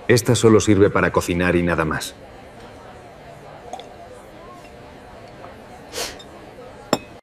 Esta solo sirve para cocinar y nada más.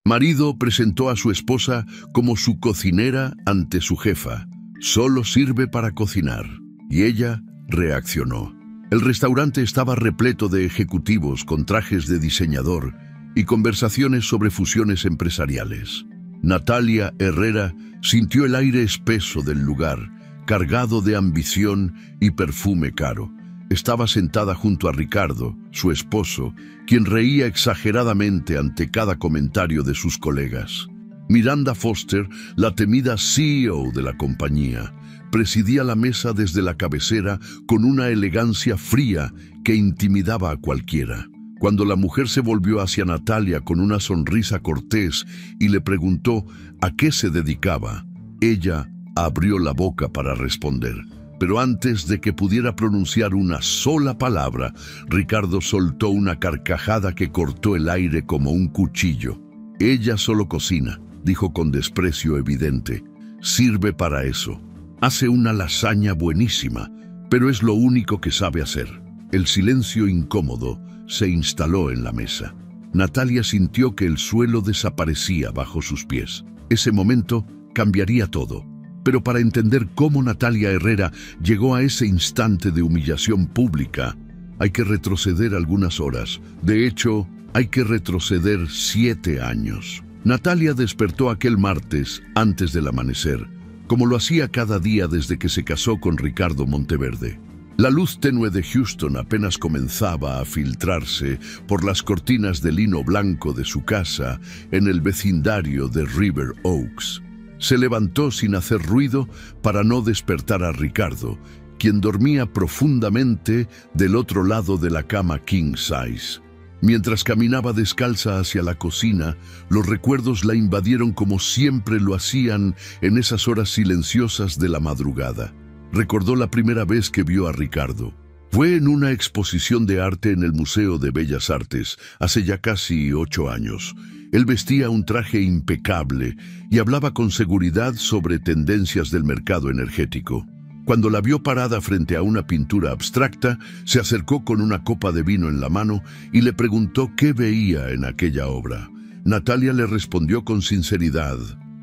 Marido presentó a su esposa como su cocinera ante su jefa. Solo sirve para cocinar. Y ella reaccionó. El restaurante estaba repleto de ejecutivos con trajes de diseñador y conversaciones sobre fusiones empresariales. Natalia Herrera sintió el aire espeso del lugar, cargado de ambición y perfume caro. Estaba sentada junto a Ricardo, su esposo, quien reía exageradamente ante cada comentario de sus colegas. Miranda Foster, la temida CEO de la compañía, presidía la mesa desde la cabecera con una elegancia fría que intimidaba a cualquiera. Cuando la mujer se volvió hacia Natalia con una sonrisa cortés y le preguntó a qué se dedicaba, ella abrió la boca para responder. Pero antes de que pudiera pronunciar una sola palabra, Ricardo soltó una carcajada que cortó el aire como un cuchillo. Ella solo cocina, dijo con desprecio evidente. Sirve para eso. Hace una lasaña buenísima, pero es lo único que sabe hacer. El silencio incómodo se instaló en la mesa. Natalia sintió que el suelo desaparecía bajo sus pies. Ese momento cambiaría todo. Pero para entender cómo Natalia Herrera llegó a ese instante de humillación pública, hay que retroceder algunas horas. De hecho, hay que retroceder 7 años. Natalia despertó aquel martes antes del amanecer, como lo hacía cada día desde que se casó con Ricardo Monteverde. La luz tenue de Houston apenas comenzaba a filtrarse por las cortinas de lino blanco de su casa en el vecindario de River Oaks. Se levantó sin hacer ruido para no despertar a Ricardo, quien dormía profundamente del otro lado de la cama king size. Mientras caminaba descalza hacia la cocina, los recuerdos la invadieron como siempre lo hacían en esas horas silenciosas de la madrugada. Recordó la primera vez que vio a Ricardo. Fue en una exposición de arte en el Museo de Bellas Artes, hace ya casi 8 años. Él vestía un traje impecable y hablaba con seguridad sobre tendencias del mercado energético. Cuando la vio parada frente a una pintura abstracta, se acercó con una copa de vino en la mano y le preguntó qué veía en aquella obra. Natalia le respondió con sinceridad.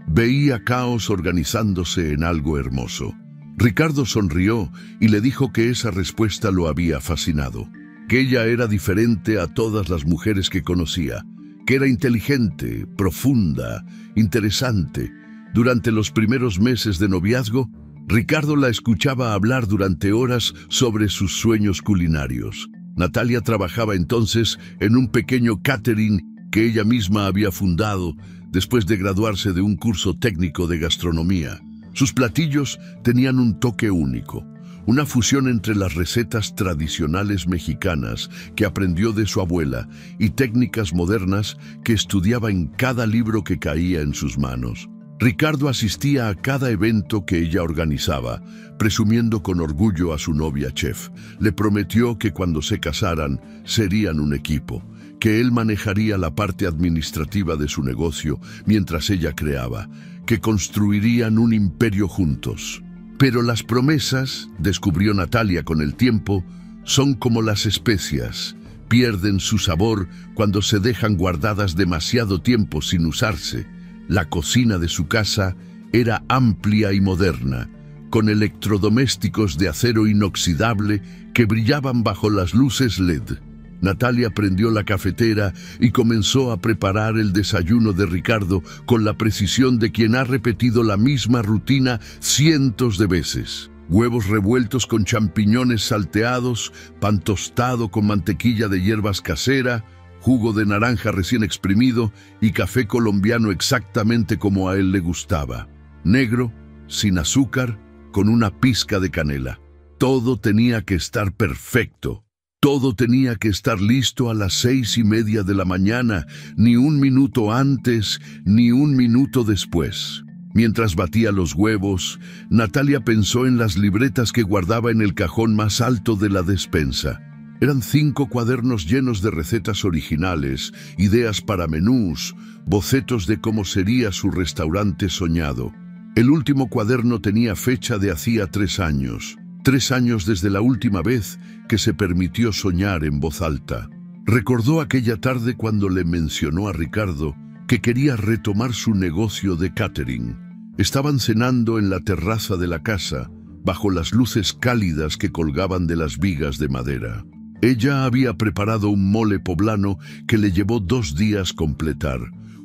Veía caos organizándose en algo hermoso. Ricardo sonrió y le dijo que esa respuesta lo había fascinado, que ella era diferente a todas las mujeres que conocía, que era inteligente, profunda, interesante. Durante los primeros meses de noviazgo, Ricardo la escuchaba hablar durante horas sobre sus sueños culinarios. Natalia trabajaba entonces en un pequeño catering que ella misma había fundado después de graduarse de un curso técnico de gastronomía. Sus platillos tenían un toque único, una fusión entre las recetas tradicionales mexicanas que aprendió de su abuela y técnicas modernas que estudiaba en cada libro que caía en sus manos. Ricardo asistía a cada evento que ella organizaba, presumiendo con orgullo a su novia chef. Le prometió que cuando se casaran serían un equipo, que él manejaría la parte administrativa de su negocio mientras ella creaba, que construirían un imperio juntos. Pero las promesas, descubrió Natalia con el tiempo, son como las especias. Pierden su sabor cuando se dejan guardadas demasiado tiempo sin usarse. La cocina de su casa era amplia y moderna, con electrodomésticos de acero inoxidable que brillaban bajo las luces LED. Natalia prendió la cafetera y comenzó a preparar el desayuno de Ricardo con la precisión de quien ha repetido la misma rutina cientos de veces. Huevos revueltos con champiñones salteados, pan tostado con mantequilla de hierbas casera, jugo de naranja recién exprimido y café colombiano exactamente como a él le gustaba. Negro, sin azúcar, con una pizca de canela. Todo tenía que estar perfecto. Todo tenía que estar listo a las 6:30 de la mañana, ni un minuto antes, ni un minuto después. Mientras batía los huevos, Natalia pensó en las libretas que guardaba en el cajón más alto de la despensa. Eran 5 cuadernos llenos de recetas originales, ideas para menús, bocetos de cómo sería su restaurante soñado. El último cuaderno tenía fecha de hacía 3 años. 3 años desde la última vez que se permitió soñar en voz alta. Recordó aquella tarde cuando le mencionó a Ricardo que quería retomar su negocio de catering. Estaban cenando en la terraza de la casa, bajo las luces cálidas que colgaban de las vigas de madera. Ella había preparado un mole poblano que le llevó 2 días completar,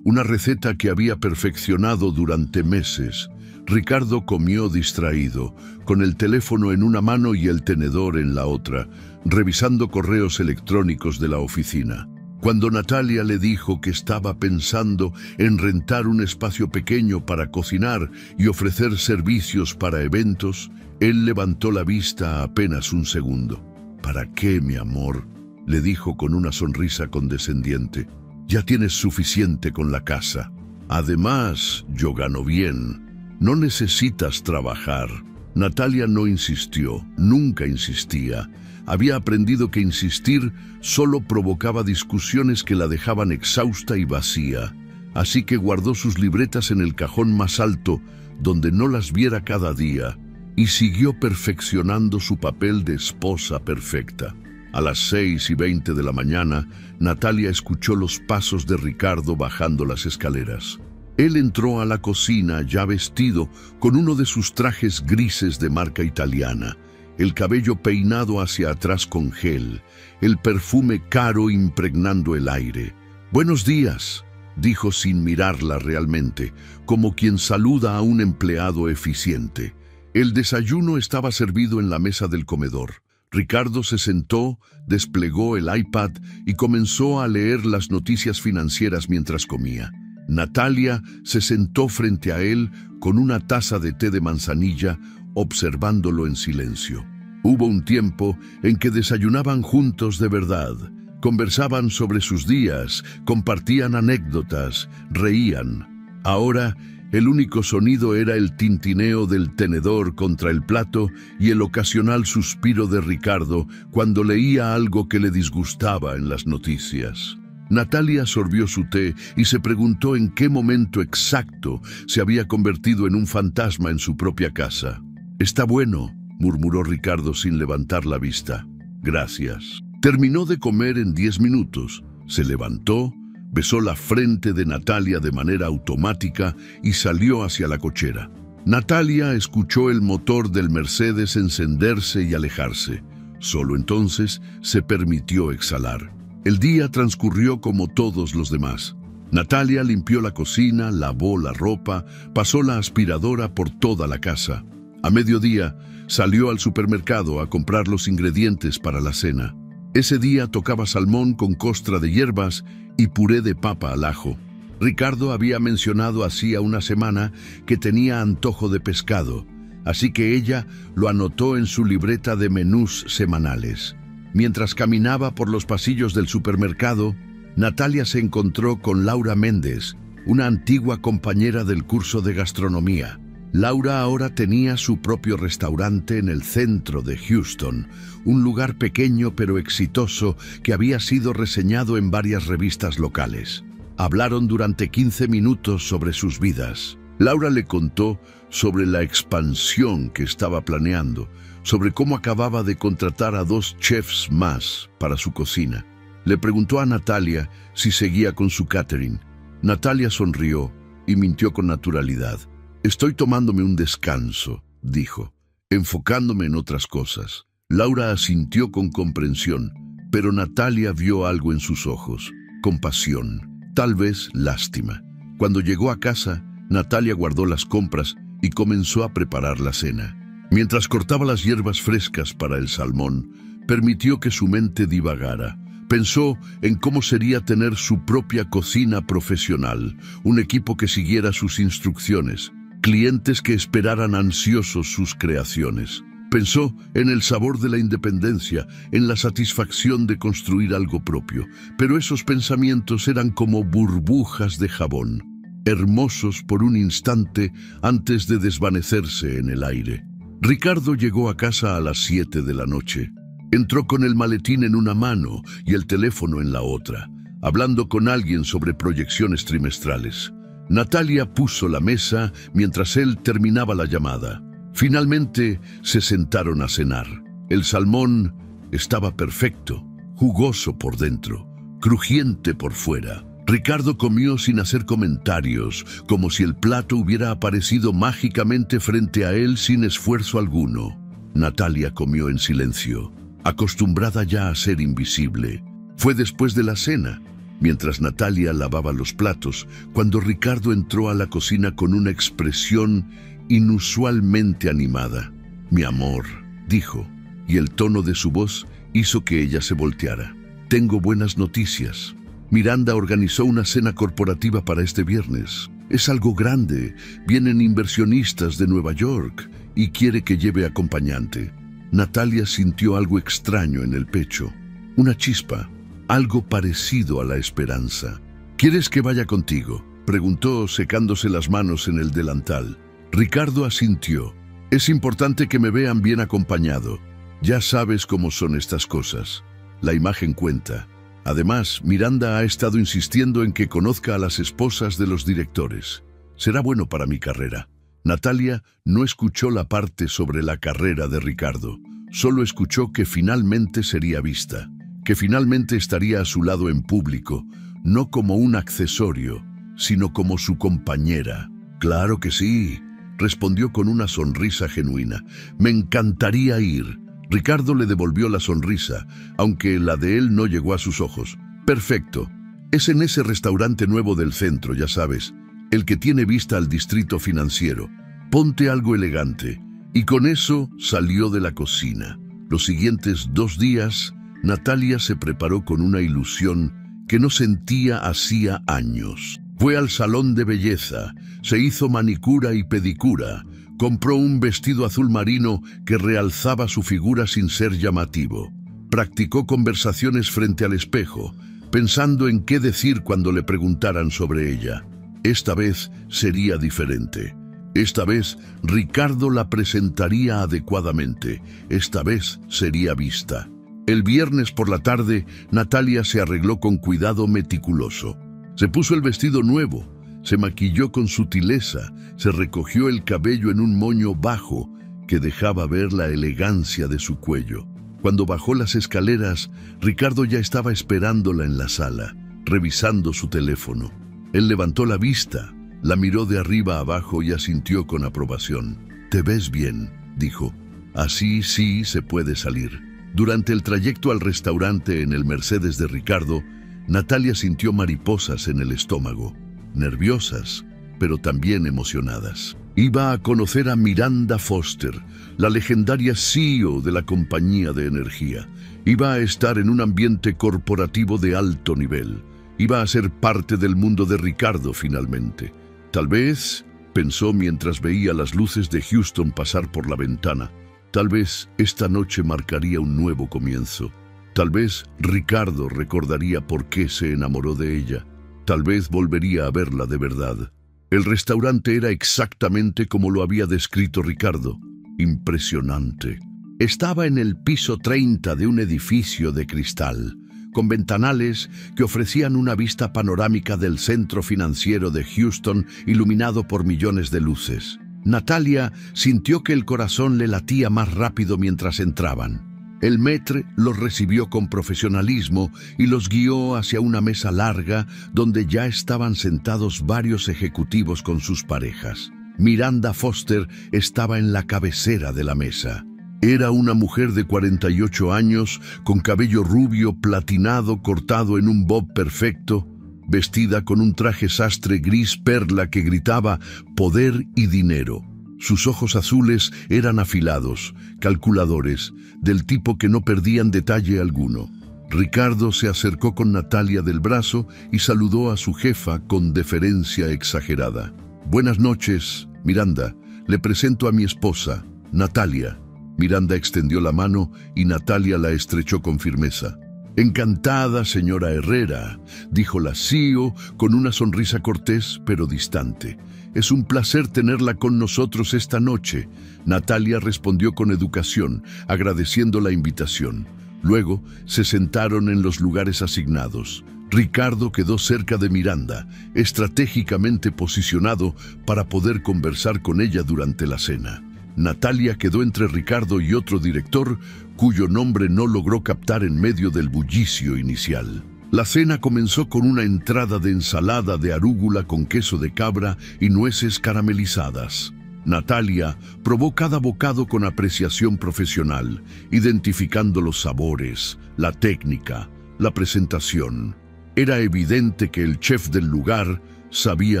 una receta que había perfeccionado durante meses. Ricardo comió distraído, con el teléfono en una mano y el tenedor en la otra, revisando correos electrónicos de la oficina. Cuando Natalia le dijo que estaba pensando en rentar un espacio pequeño para cocinar y ofrecer servicios para eventos, él levantó la vista apenas un segundo. «¿Para qué, mi amor?», le dijo con una sonrisa condescendiente. «Ya tienes suficiente con la casa. Además, yo gano bien. No necesitas trabajar». Natalia no insistió, nunca insistía. Había aprendido que insistir solo provocaba discusiones que la dejaban exhausta y vacía. Así que guardó sus libretas en el cajón más alto, donde no las viera cada día, y siguió perfeccionando su papel de esposa perfecta. A las 6:20 de la mañana, Natalia escuchó los pasos de Ricardo bajando las escaleras. Él entró a la cocina ya vestido con uno de sus trajes grises de marca italiana, el cabello peinado hacia atrás con gel, el perfume caro impregnando el aire. «Buenos días», dijo sin mirarla realmente, como quien saluda a un empleado eficiente. El desayuno estaba servido en la mesa del comedor. Ricardo se sentó, desplegó el iPad y comenzó a leer las noticias financieras mientras comía. Natalia se sentó frente a él con una taza de té de manzanilla, observándolo en silencio. Hubo un tiempo en que desayunaban juntos de verdad. Conversaban sobre sus días, compartían anécdotas, reían. Ahora, el único sonido era el tintineo del tenedor contra el plato y el ocasional suspiro de Ricardo cuando leía algo que le disgustaba en las noticias. Natalia sorbió su té y se preguntó en qué momento exacto se había convertido en un fantasma en su propia casa. «Está bueno», murmuró Ricardo sin levantar la vista. «Gracias». Terminó de comer en 10 minutos. Se levantó, besó la frente de Natalia de manera automática y salió hacia la cochera. Natalia escuchó el motor del Mercedes encenderse y alejarse. Solo entonces se permitió exhalar. El día transcurrió como todos los demás. Natalia limpió la cocina, lavó la ropa, pasó la aspiradora por toda la casa. A mediodía, salió al supermercado a comprar los ingredientes para la cena. Ese día tocaba salmón con costra de hierbas y puré de papa al ajo. Ricardo había mencionado hacía una semana que tenía antojo de pescado, así que ella lo anotó en su libreta de menús semanales. Mientras caminaba por los pasillos del supermercado, Natalia se encontró con Laura Méndez, una antigua compañera del curso de gastronomía. Laura ahora tenía su propio restaurante en el centro de Houston, un lugar pequeño pero exitoso que había sido reseñado en varias revistas locales. Hablaron durante 15 minutos sobre sus vidas. Laura le contó sobre la expansión que estaba planeando, sobre cómo acababa de contratar a 2 chefs más para su cocina. Le preguntó a Natalia si seguía con su catering. Natalia sonrió y mintió con naturalidad. «Estoy tomándome un descanso», dijo, enfocándome en otras cosas. Laura asintió con comprensión, pero Natalia vio algo en sus ojos: compasión, tal vez lástima. Cuando llegó a casa, Natalia guardó las compras y comenzó a preparar la cena. Mientras cortaba las hierbas frescas para el salmón, permitió que su mente divagara. Pensó en cómo sería tener su propia cocina profesional, un equipo que siguiera sus instrucciones, clientes que esperaran ansiosos sus creaciones. Pensó en el sabor de la independencia, en la satisfacción de construir algo propio, pero esos pensamientos eran como burbujas de jabón, hermosos por un instante antes de desvanecerse en el aire. Ricardo llegó a casa a las 7 de la noche. Entró con el maletín en una mano y el teléfono en la otra, hablando con alguien sobre proyecciones trimestrales. Natalia puso la mesa mientras él terminaba la llamada. Finalmente se sentaron a cenar. El salmón estaba perfecto, jugoso por dentro, crujiente por fuera. Ricardo comió sin hacer comentarios, como si el plato hubiera aparecido mágicamente frente a él sin esfuerzo alguno. Natalia comió en silencio, acostumbrada ya a ser invisible. Fue después de la cena, mientras Natalia lavaba los platos, cuando Ricardo entró a la cocina con una expresión inusualmente animada. «Mi amor», dijo, y el tono de su voz hizo que ella se volteara. «Tengo buenas noticias. Miranda organizó una cena corporativa para este viernes. Es algo grande. Vienen inversionistas de Nueva York y quiere que lleve acompañante». Natalia sintió algo extraño en el pecho. Una chispa, algo parecido a la esperanza. «¿Quieres que vaya contigo?», preguntó, secándose las manos en el delantal. Ricardo asintió. «Es importante que me vean bien acompañado. Ya sabes cómo son estas cosas. La imagen cuenta. Además, Miranda ha estado insistiendo en que conozca a las esposas de los directores. Será bueno para mi carrera». Natalia no escuchó la parte sobre la carrera de Ricardo. Solo escuchó que finalmente sería vista, que finalmente estaría a su lado en público, no como un accesorio, sino como su compañera. «Claro que sí», respondió con una sonrisa genuina. «Me encantaría ir». Ricardo le devolvió la sonrisa, aunque la de él no llegó a sus ojos. «Perfecto. Es en ese restaurante nuevo del centro, ya sabes, el que tiene vista al distrito financiero. Ponte algo elegante». Y con eso salió de la cocina. Los siguientes 2 días, Natalia se preparó con una ilusión que no sentía hacía años. Fue al salón de belleza, se hizo manicura y pedicura, compró un vestido azul marino que realzaba su figura sin ser llamativo. Practicó conversaciones frente al espejo, pensando en qué decir cuando le preguntaran sobre ella. Esta vez sería diferente. Esta vez Ricardo la presentaría adecuadamente. Esta vez sería vista. El viernes por la tarde, Natalia se arregló con cuidado meticuloso. Se puso el vestido nuevo, se maquilló con sutileza, se recogió el cabello en un moño bajo que dejaba ver la elegancia de su cuello. Cuando bajó las escaleras, Ricardo ya estaba esperándola en la sala, revisando su teléfono. Él levantó la vista, la miró de arriba a abajo y asintió con aprobación. «Te ves bien», dijo. «Así sí se puede salir». Durante el trayecto al restaurante en el Mercedes de Ricardo, Natalia sintió mariposas en el estómago, nerviosas, pero también emocionadas. Iba a conocer a Miranda Foster, la legendaria CEO de la compañía de energía. Iba a estar en un ambiente corporativo de alto nivel. Iba a ser parte del mundo de Ricardo finalmente. Tal vez, pensó mientras veía las luces de Houston pasar por la ventana, tal vez esta noche marcaría un nuevo comienzo. Tal vez Ricardo recordaría por qué se enamoró de ella. Tal vez volvería a verla de verdad. El restaurante era exactamente como lo había descrito Ricardo. Impresionante. Estaba en el piso 30 de un edificio de cristal, con ventanales que ofrecían una vista panorámica del centro financiero de Houston iluminado por millones de luces. Natalia sintió que el corazón le latía más rápido mientras entraban. El maître los recibió con profesionalismo y los guió hacia una mesa larga donde ya estaban sentados varios ejecutivos con sus parejas. Miranda Foster estaba en la cabecera de la mesa. Era una mujer de 48 años, con cabello rubio platinado cortado en un bob perfecto, vestida con un traje sastre gris perla que gritaba «poder y dinero». Sus ojos azules eran afilados, calculadores, del tipo que no perdían detalle alguno. Ricardo se acercó con Natalia del brazo y saludó a su jefa con deferencia exagerada. «Buenas noches, Miranda. Le presento a mi esposa, Natalia». Miranda extendió la mano y Natalia la estrechó con firmeza. «Encantada, señora Herrera», dijo la CEO con una sonrisa cortés pero distante. «Es un placer tenerla con nosotros esta noche». Natalia respondió con educación, agradeciendo la invitación. Luego se sentaron en los lugares asignados. Ricardo quedó cerca de Miranda, estratégicamente posicionado para poder conversar con ella durante la cena. Natalia quedó entre Ricardo y otro director, cuyo nombre no logró captar en medio del bullicio inicial. La cena comenzó con una entrada de ensalada de arúgula con queso de cabra y nueces caramelizadas. Natalia probó cada bocado con apreciación profesional, identificando los sabores, la técnica, la presentación. Era evidente que el chef del lugar sabía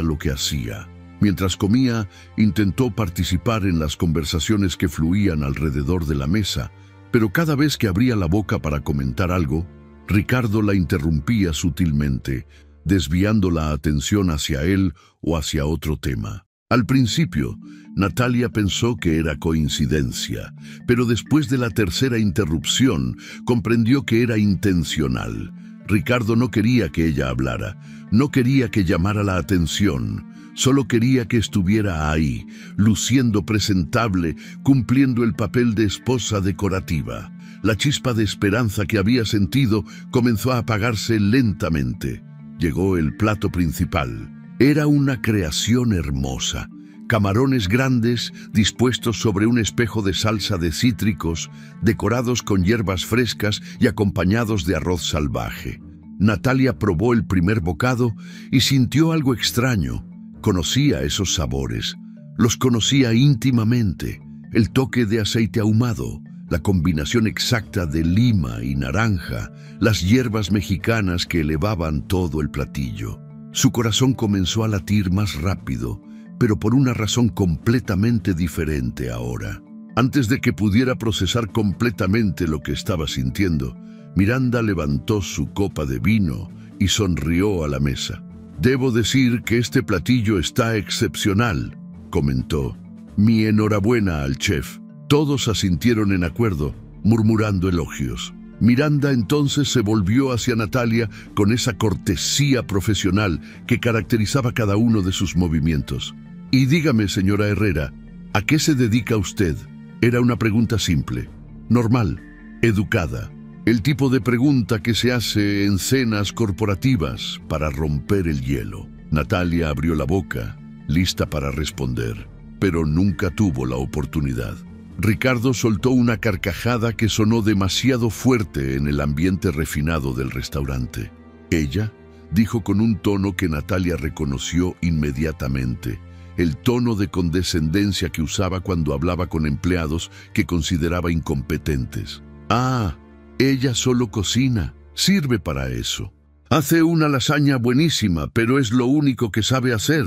lo que hacía. Mientras comía, intentó participar en las conversaciones que fluían alrededor de la mesa, pero cada vez que abría la boca para comentar algo, Ricardo la interrumpía sutilmente, desviando la atención hacia él o hacia otro tema. Al principio, Natalia pensó que era coincidencia, pero después de la tercera interrupción, comprendió que era intencional. Ricardo no quería que ella hablara, no quería que llamara la atención, solo quería que estuviera ahí, luciendo presentable, cumpliendo el papel de esposa decorativa. La chispa de esperanza que había sentido comenzó a apagarse lentamente. Llegó el plato principal. Era una creación hermosa. Camarones grandes dispuestos sobre un espejo de salsa de cítricos, decorados con hierbas frescas y acompañados de arroz salvaje. Natalia probó el primer bocado y sintió algo extraño. Conocía esos sabores. Los conocía íntimamente. El toque de aceite ahumado, la combinación exacta de lima y naranja, las hierbas mexicanas que elevaban todo el platillo. Su corazón comenzó a latir más rápido, pero por una razón completamente diferente ahora. Antes de que pudiera procesar completamente lo que estaba sintiendo, Miranda levantó su copa de vino y sonrió a la mesa. «Debo decir que este platillo está excepcional», comentó. «Mi enhorabuena al chef». Todos asintieron en acuerdo, murmurando elogios. Miranda entonces se volvió hacia Natalia con esa cortesía profesional que caracterizaba cada uno de sus movimientos. «Y dígame, señora Herrera, ¿a qué se dedica usted?». Era una pregunta simple, normal, educada. El tipo de pregunta que se hace en cenas corporativas para romper el hielo. Natalia abrió la boca, lista para responder, pero nunca tuvo la oportunidad. Ricardo soltó una carcajada que sonó demasiado fuerte en el ambiente refinado del restaurante. «Ella», dijo con un tono que Natalia reconoció inmediatamente, el tono de condescendencia que usaba cuando hablaba con empleados que consideraba incompetentes. «Ah, ella solo cocina, sirve para eso. Hace una lasaña buenísima, pero es lo único que sabe hacer».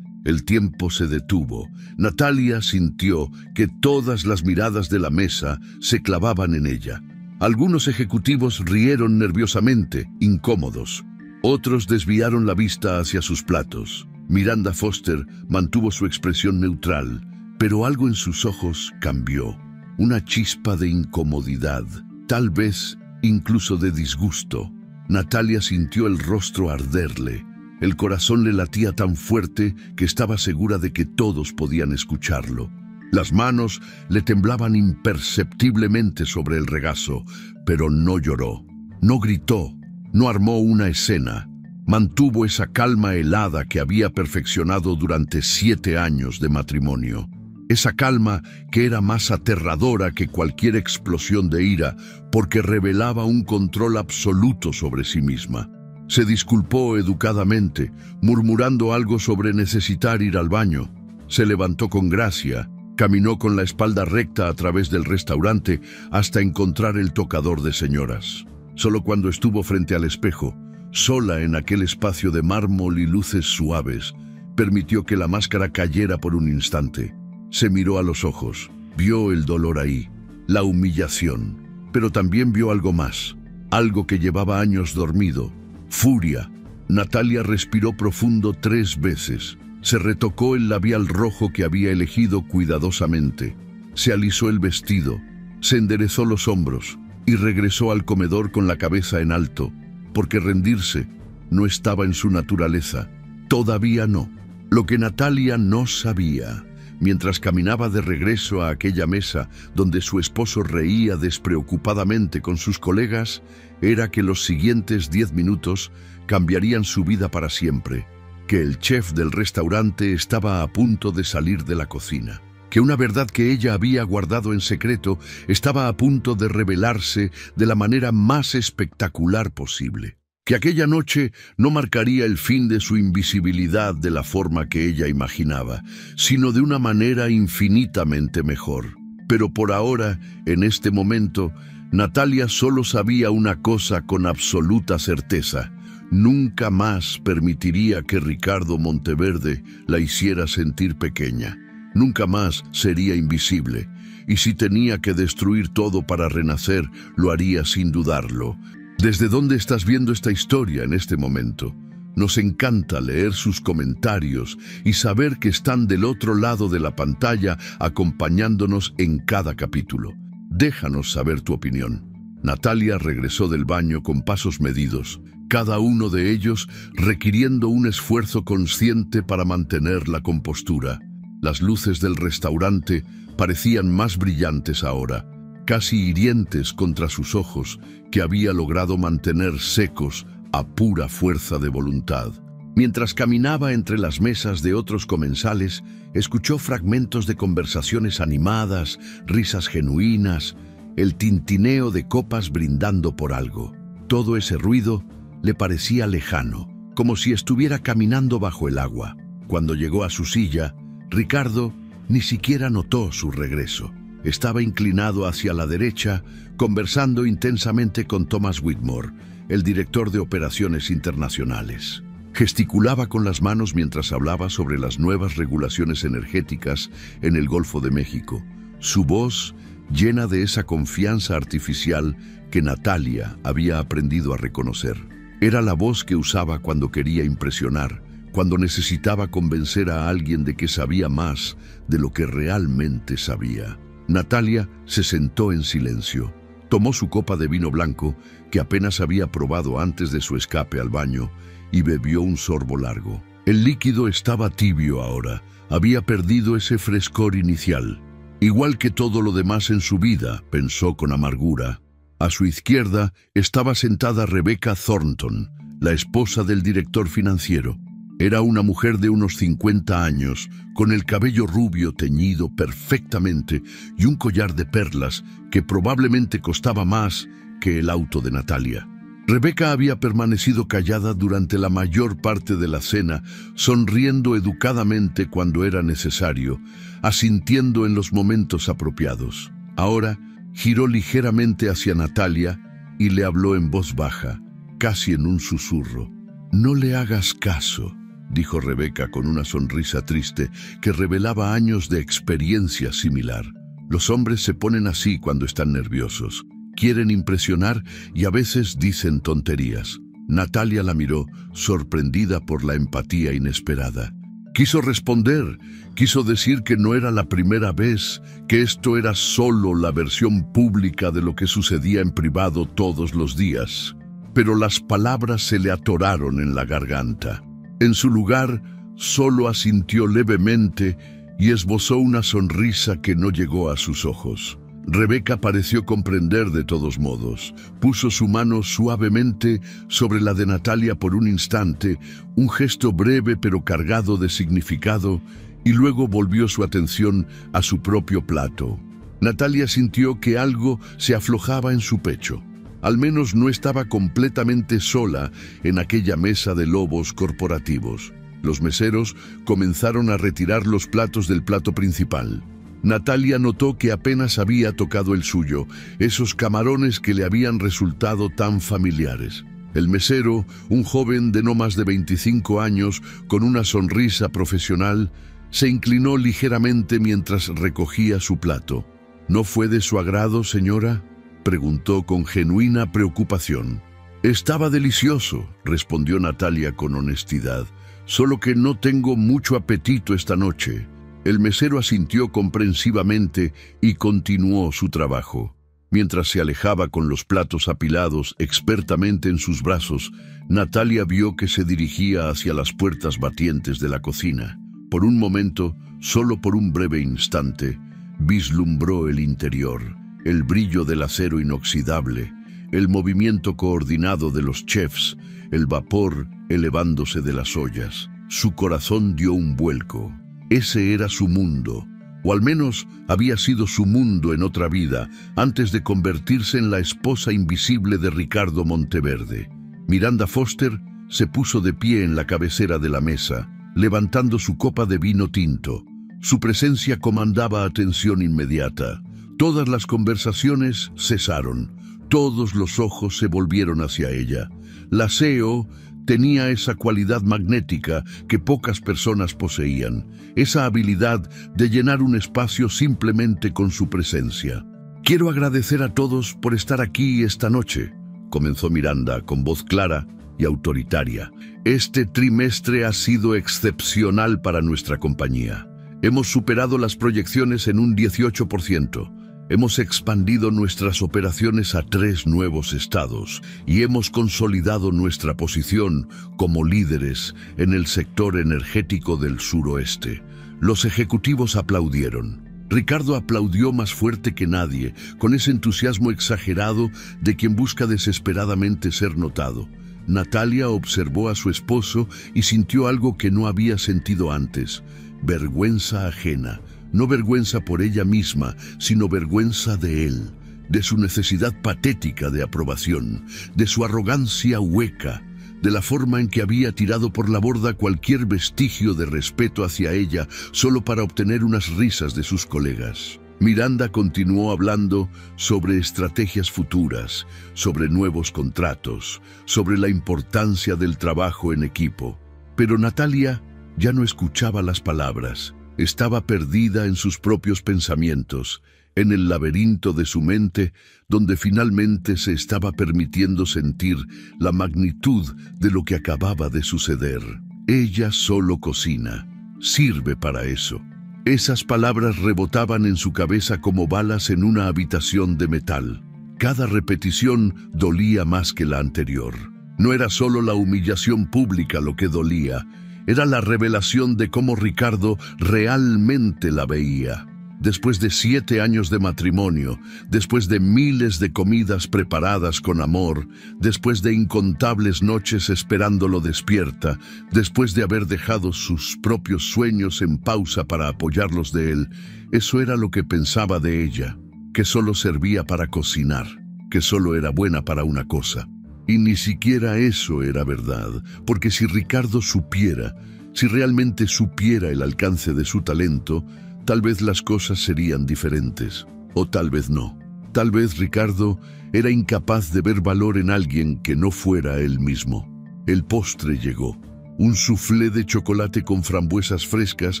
El tiempo se detuvo. Natalia sintió que todas las miradas de la mesa se clavaban en ella. Algunos ejecutivos rieron nerviosamente, incómodos. Otros desviaron la vista hacia sus platos. Miranda Foster mantuvo su expresión neutral, pero algo en sus ojos cambió. Una chispa de incomodidad, tal vez incluso de disgusto. Natalia sintió el rostro arderle. El corazón le latía tan fuerte que estaba segura de que todos podían escucharlo. Las manos le temblaban imperceptiblemente sobre el regazo, pero no lloró, no gritó, no armó una escena. Mantuvo esa calma helada que había perfeccionado durante 7 años de matrimonio. Esa calma que era más aterradora que cualquier explosión de ira, porque revelaba un control absoluto sobre sí misma. Se disculpó educadamente, murmurando algo sobre necesitar ir al baño. Se levantó con gracia, caminó con la espalda recta a través del restaurante hasta encontrar el tocador de señoras. Solo cuando estuvo frente al espejo, sola en aquel espacio de mármol y luces suaves, permitió que la máscara cayera por un instante. Se miró a los ojos, vio el dolor ahí, la humillación, pero también vio algo más, algo que llevaba años dormido. Furia. Natalia respiró profundo 3 veces. Se retocó el labial rojo que había elegido cuidadosamente. Se alisó el vestido, se enderezó los hombros y regresó al comedor con la cabeza en alto, porque rendirse no estaba en su naturaleza. Todavía no. Lo que Natalia no sabía, mientras caminaba de regreso a aquella mesa donde su esposo reía despreocupadamente con sus colegas, era que los siguientes 10 minutos cambiarían su vida para siempre, que el chef del restaurante estaba a punto de salir de la cocina, que una verdad que ella había guardado en secreto estaba a punto de revelarse de la manera más espectacular posible. Que aquella noche no marcaría el fin de su invisibilidad de la forma que ella imaginaba, sino de una manera infinitamente mejor. Pero por ahora, en este momento, Natalia solo sabía una cosa con absoluta certeza: nunca más permitiría que Ricardo Monteverde la hiciera sentir pequeña. Nunca más sería invisible, y si tenía que destruir todo para renacer, lo haría sin dudarlo. ¿Desde dónde estás viendo esta historia en este momento? Nos encanta leer sus comentarios y saber que están del otro lado de la pantalla acompañándonos en cada capítulo. Déjanos saber tu opinión. Natalia regresó del baño con pasos medidos, cada uno de ellos requiriendo un esfuerzo consciente para mantener la compostura. Las luces del restaurante parecían más brillantes ahora, casi hirientes contra sus ojos, que había logrado mantener secos a pura fuerza de voluntad. Mientras caminaba entre las mesas de otros comensales, escuchó fragmentos de conversaciones animadas, risas genuinas, el tintineo de copas brindando por algo. Todo ese ruido le parecía lejano, como si estuviera caminando bajo el agua. Cuando llegó a su silla, Ricardo ni siquiera notó su regreso. Estaba inclinado hacia la derecha, conversando intensamente con Thomas Whitmore, el director de operaciones internacionales. Gesticulaba con las manos mientras hablaba sobre las nuevas regulaciones energéticas en el Golfo de México. Su voz, llena de esa confianza artificial que Natalia había aprendido a reconocer. Era la voz que usaba cuando quería impresionar, cuando necesitaba convencer a alguien de que sabía más de lo que realmente sabía. Natalia se sentó en silencio. Tomó su copa de vino blanco, que apenas había probado antes de su escape al baño, y bebió un sorbo largo. El líquido estaba tibio ahora, había perdido ese frescor inicial. Igual que todo lo demás en su vida, pensó con amargura. A su izquierda estaba sentada Rebecca Thornton, la esposa del director financiero. Era una mujer de unos 50 años, con el cabello rubio teñido perfectamente y un collar de perlas que probablemente costaba más que el auto de Natalia. Rebecca había permanecido callada durante la mayor parte de la cena, sonriendo educadamente cuando era necesario, asintiendo en los momentos apropiados. Ahora giró ligeramente hacia Natalia y le habló en voz baja, casi en un susurro. «No le hagas caso», dijo Rebecca con una sonrisa triste que revelaba años de experiencia similar. Los hombres se ponen así cuando están nerviosos. Quieren impresionar y a veces dicen tonterías. Natalia la miró, sorprendida por la empatía inesperada. Quiso responder, quiso decir que no era la primera vez, que esto era solo la versión pública de lo que sucedía en privado todos los días. Pero las palabras se le atoraron en la garganta. En su lugar, solo asintió levemente y esbozó una sonrisa que no llegó a sus ojos. Rebecca pareció comprender de todos modos. Puso su mano suavemente sobre la de Natalia por un instante, un gesto breve pero cargado de significado, y luego volvió su atención a su propio plato. Natalia sintió que algo se aflojaba en su pecho. Al menos no estaba completamente sola en aquella mesa de lobos corporativos. Los meseros comenzaron a retirar los platos del plato principal. Natalia notó que apenas había tocado el suyo, esos camarones que le habían resultado tan familiares. El mesero, un joven de no más de 25 años, con una sonrisa profesional, se inclinó ligeramente mientras recogía su plato. ¿No fue de su agrado, señora?, preguntó con genuina preocupación. «Estaba delicioso», respondió Natalia con honestidad, «solo que no tengo mucho apetito esta noche». El mesero asintió comprensivamente y continuó su trabajo. Mientras se alejaba con los platos apilados expertamente en sus brazos, Natalia vio que se dirigía hacia las puertas batientes de la cocina. Por un momento, solo por un breve instante, vislumbró el interior, el brillo del acero inoxidable, el movimiento coordinado de los chefs, el vapor elevándose de las ollas. Su corazón dio un vuelco. Ese era su mundo, o al menos había sido su mundo en otra vida, antes de convertirse en la esposa invisible de Ricardo Monteverde. Miranda Foster se puso de pie en la cabecera de la mesa, levantando su copa de vino tinto. Su presencia comandaba atención inmediata. Todas las conversaciones cesaron. Todos los ojos se volvieron hacia ella. La CEO tenía esa cualidad magnética que pocas personas poseían, esa habilidad de llenar un espacio simplemente con su presencia. «Quiero agradecer a todos por estar aquí esta noche», comenzó Miranda con voz clara y autoritaria. «Este trimestre ha sido excepcional para nuestra compañía. Hemos superado las proyecciones en un 18%. Hemos expandido nuestras operaciones a 3 nuevos estados y hemos consolidado nuestra posición como líderes en el sector energético del suroeste». Los ejecutivos aplaudieron. Ricardo aplaudió más fuerte que nadie, con ese entusiasmo exagerado de quien busca desesperadamente ser notado. Natalia observó a su esposo y sintió algo que no había sentido antes: vergüenza ajena. No vergüenza por ella misma, sino vergüenza de él, de su necesidad patética de aprobación, de su arrogancia hueca, de la forma en que había tirado por la borda cualquier vestigio de respeto hacia ella solo para obtener unas risas de sus colegas. Miranda continuó hablando sobre estrategias futuras, sobre nuevos contratos, sobre la importancia del trabajo en equipo. Pero Natalia ya no escuchaba las palabras. Estaba perdida en sus propios pensamientos, en el laberinto de su mente, donde finalmente se estaba permitiendo sentir la magnitud de lo que acababa de suceder. Ella solo cocina, sirve para eso. Esas palabras rebotaban en su cabeza como balas en una habitación de metal. Cada repetición dolía más que la anterior. No era solo la humillación pública lo que dolía, era la revelación de cómo Ricardo realmente la veía. Después de 7 años de matrimonio, después de miles de comidas preparadas con amor, después de incontables noches esperándolo despierta, después de haber dejado sus propios sueños en pausa para apoyarlos de él, eso era lo que pensaba de ella, que solo servía para cocinar, que solo era buena para una cosa. Y ni siquiera eso era verdad, porque si Ricardo supiera, si realmente supiera el alcance de su talento, tal vez las cosas serían diferentes, o tal vez no. Tal vez Ricardo era incapaz de ver valor en alguien que no fuera él mismo. El postre llegó, un soufflé de chocolate con frambuesas frescas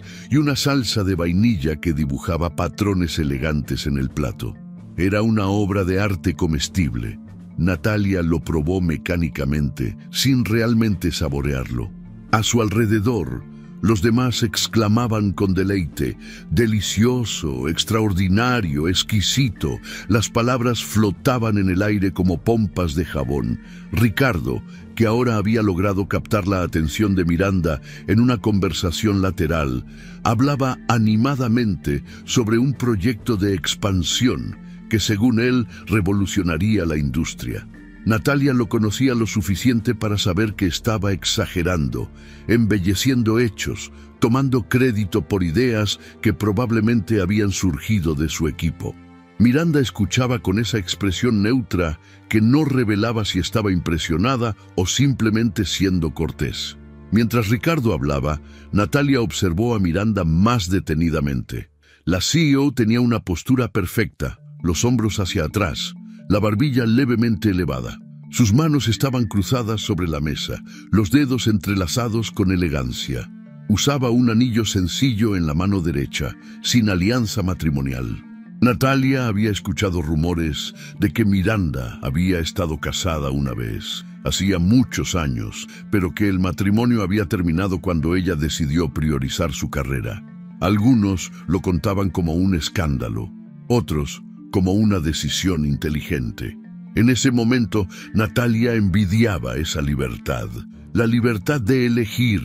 y una salsa de vainilla que dibujaba patrones elegantes en el plato. Era una obra de arte comestible. Natalia lo probó mecánicamente, sin realmente saborearlo. A su alrededor, los demás exclamaban con deleite: «Delicioso, extraordinario, exquisito». Las palabras flotaban en el aire como pompas de jabón. Ricardo, que ahora había logrado captar la atención de Miranda en una conversación lateral, hablaba animadamente sobre un proyecto de expansión que, según él, revolucionaría la industria. Natalia lo conocía lo suficiente para saber que estaba exagerando, embelleciendo hechos, tomando crédito por ideas que probablemente habían surgido de su equipo. Miranda escuchaba con esa expresión neutra que no revelaba si estaba impresionada o simplemente siendo cortés. Mientras Ricardo hablaba, Natalia observó a Miranda más detenidamente. La CEO tenía una postura perfecta, los hombros hacia atrás, la barbilla levemente elevada. Sus manos estaban cruzadas sobre la mesa, los dedos entrelazados con elegancia. Usaba un anillo sencillo en la mano derecha, sin alianza matrimonial. Natalia había escuchado rumores de que Miranda había estado casada una vez, hacía muchos años, pero que el matrimonio había terminado cuando ella decidió priorizar su carrera. Algunos lo contaban como un escándalo, otros como una decisión inteligente. En ese momento, Natalia envidiaba esa libertad, la libertad de elegir,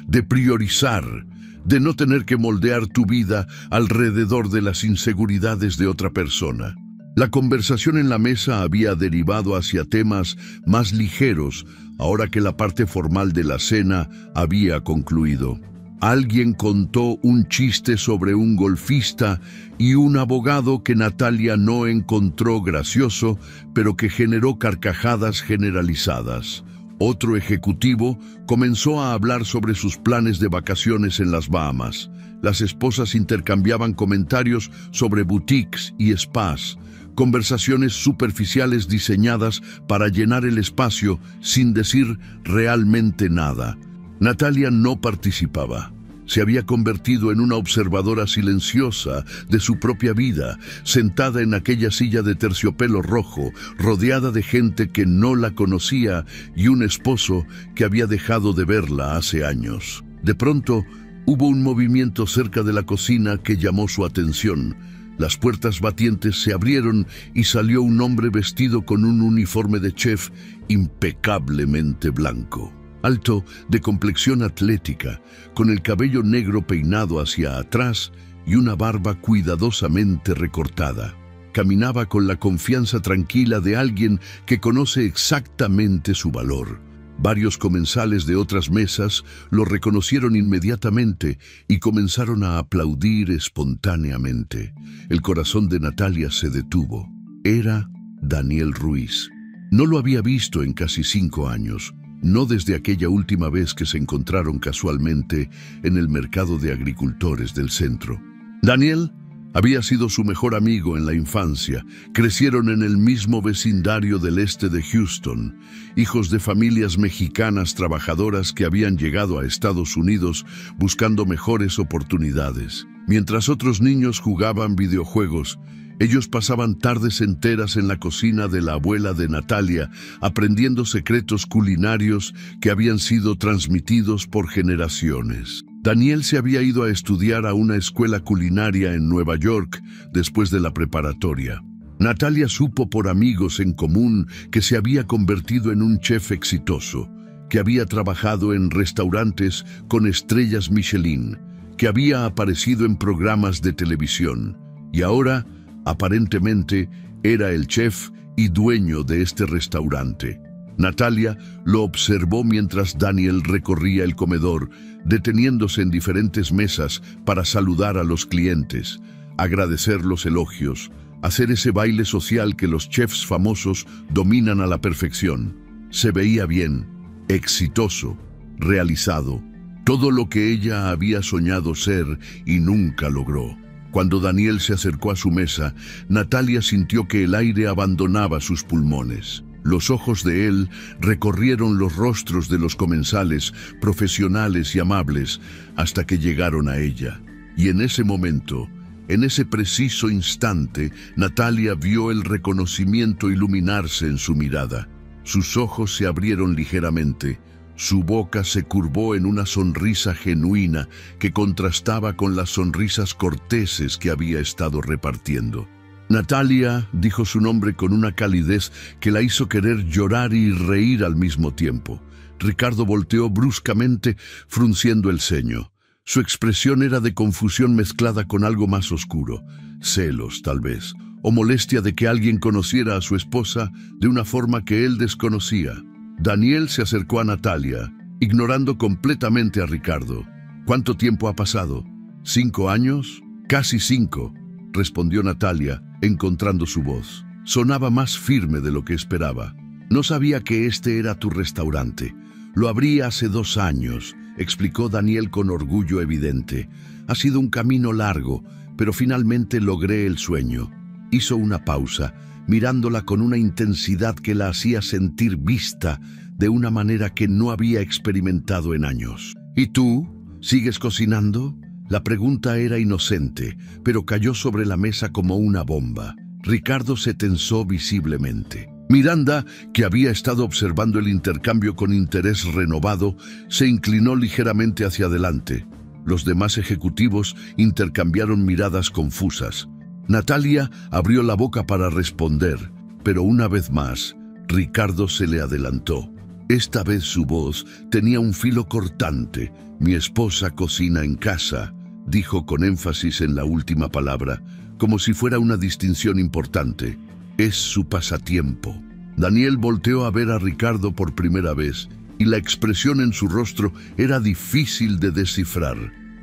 de priorizar, de no tener que moldear tu vida alrededor de las inseguridades de otra persona. La conversación en la mesa había derivado hacia temas más ligeros, ahora que la parte formal de la cena había concluido. Alguien contó un chiste sobre un golfista y un abogado que Natalia no encontró gracioso, pero que generó carcajadas generalizadas. Otro ejecutivo comenzó a hablar sobre sus planes de vacaciones en las Bahamas. Las esposas intercambiaban comentarios sobre boutiques y spas, conversaciones superficiales diseñadas para llenar el espacio sin decir realmente nada. Natalia no participaba. Se había convertido en una observadora silenciosa de su propia vida, sentada en aquella silla de terciopelo rojo, rodeada de gente que no la conocía y un esposo que había dejado de verla hace años. De pronto, hubo un movimiento cerca de la cocina que llamó su atención. Las puertas batientes se abrieron y salió un hombre vestido con un uniforme de chef impecablemente blanco. Alto, de complexión atlética, con el cabello negro peinado hacia atrás y una barba cuidadosamente recortada. Caminaba con la confianza tranquila de alguien que conoce exactamente su valor. Varios comensales de otras mesas lo reconocieron inmediatamente y comenzaron a aplaudir espontáneamente. El corazón de Natalia se detuvo. Era Daniel Ruiz. No lo había visto en casi 5 años. No desde aquella última vez que se encontraron casualmente en el mercado de agricultores del centro. Daniel había sido su mejor amigo en la infancia. Crecieron en el mismo vecindario del este de Houston, hijos de familias mexicanas trabajadoras que habían llegado a Estados Unidos buscando mejores oportunidades. Mientras otros niños jugaban videojuegos, ellos pasaban tardes enteras en la cocina de la abuela de Natalia, aprendiendo secretos culinarios que habían sido transmitidos por generaciones. Daniel se había ido a estudiar a una escuela culinaria en Nueva York después de la preparatoria. Natalia supo por amigos en común que se había convertido en un chef exitoso, que había trabajado en restaurantes con estrellas Michelin, que había aparecido en programas de televisión y ahora aparentemente era el chef y dueño de este restaurante. Natalia lo observó mientras Daniel recorría el comedor, deteniéndose en diferentes mesas para saludar a los clientes, agradecer los elogios, hacer ese baile social que los chefs famosos dominan a la perfección. Se veía bien, exitoso, realizado, todo lo que ella había soñado ser y nunca logró. Cuando Daniel se acercó a su mesa, Natalia sintió que el aire abandonaba sus pulmones. Los ojos de él recorrieron los rostros de los comensales, profesionales y amables, hasta que llegaron a ella. Y en ese momento, en ese preciso instante, Natalia vio el reconocimiento iluminarse en su mirada. Sus ojos se abrieron ligeramente. Su boca se curvó en una sonrisa genuina que contrastaba con las sonrisas corteses que había estado repartiendo. Natalia dijo su nombre con una calidez que la hizo querer llorar y reír al mismo tiempo. Ricardo volteó bruscamente, frunciendo el ceño. Su expresión era de confusión mezclada con algo más oscuro, celos tal vez, o molestia de que alguien conociera a su esposa de una forma que él desconocía. Daniel se acercó a Natalia, ignorando completamente a Ricardo. ¿Cuánto tiempo ha pasado? ¿5 años? Casi 5, respondió Natalia, encontrando su voz. Sonaba más firme de lo que esperaba. No sabía que este era tu restaurante. Lo abrí hace 2 años, explicó Daniel con orgullo evidente. Ha sido un camino largo, pero finalmente logré el sueño. Hizo una pausa, mirándola con una intensidad que la hacía sentir vista de una manera que no había experimentado en años. ¿Y tú? ¿Sigues cocinando? La pregunta era inocente, pero cayó sobre la mesa como una bomba. Ricardo se tensó visiblemente. Miranda, que había estado observando el intercambio con interés renovado, se inclinó ligeramente hacia adelante. Los demás ejecutivos intercambiaron miradas confusas. Natalia abrió la boca para responder, pero una vez más, Ricardo se le adelantó. Esta vez su voz tenía un filo cortante. Mi esposa cocina en casa, dijo con énfasis en la última palabra, como si fuera una distinción importante. Es su pasatiempo. Daniel volteó a ver a Ricardo por primera vez y la expresión en su rostro era difícil de descifrar.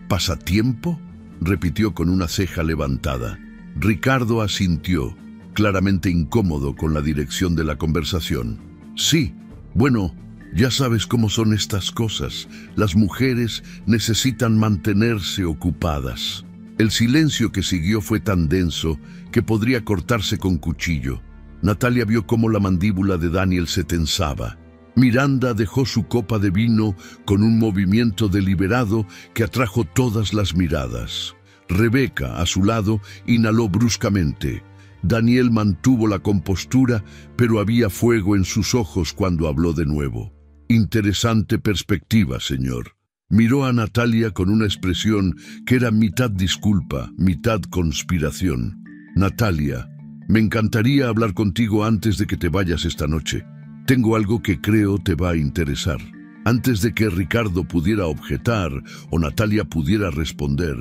¿Pasatiempo?, repitió con una ceja levantada. Ricardo asintió, claramente incómodo con la dirección de la conversación. Sí, bueno, ya sabes cómo son estas cosas. Las mujeres necesitan mantenerse ocupadas. El silencio que siguió fue tan denso que podría cortarse con cuchillo. Natalia vio cómo la mandíbula de Daniel se tensaba. Miranda dejó su copa de vino con un movimiento deliberado que atrajo todas las miradas. Rebeca, a su lado, inhaló bruscamente. Daniel mantuvo la compostura, pero había fuego en sus ojos cuando habló de nuevo. Interesante perspectiva, señor. Miró a Natalia con una expresión que era mitad disculpa, mitad conspiración. Natalia, me encantaría hablar contigo antes de que te vayas esta noche. Tengo algo que creo te va a interesar. Antes de que Ricardo pudiera objetar o Natalia pudiera responder,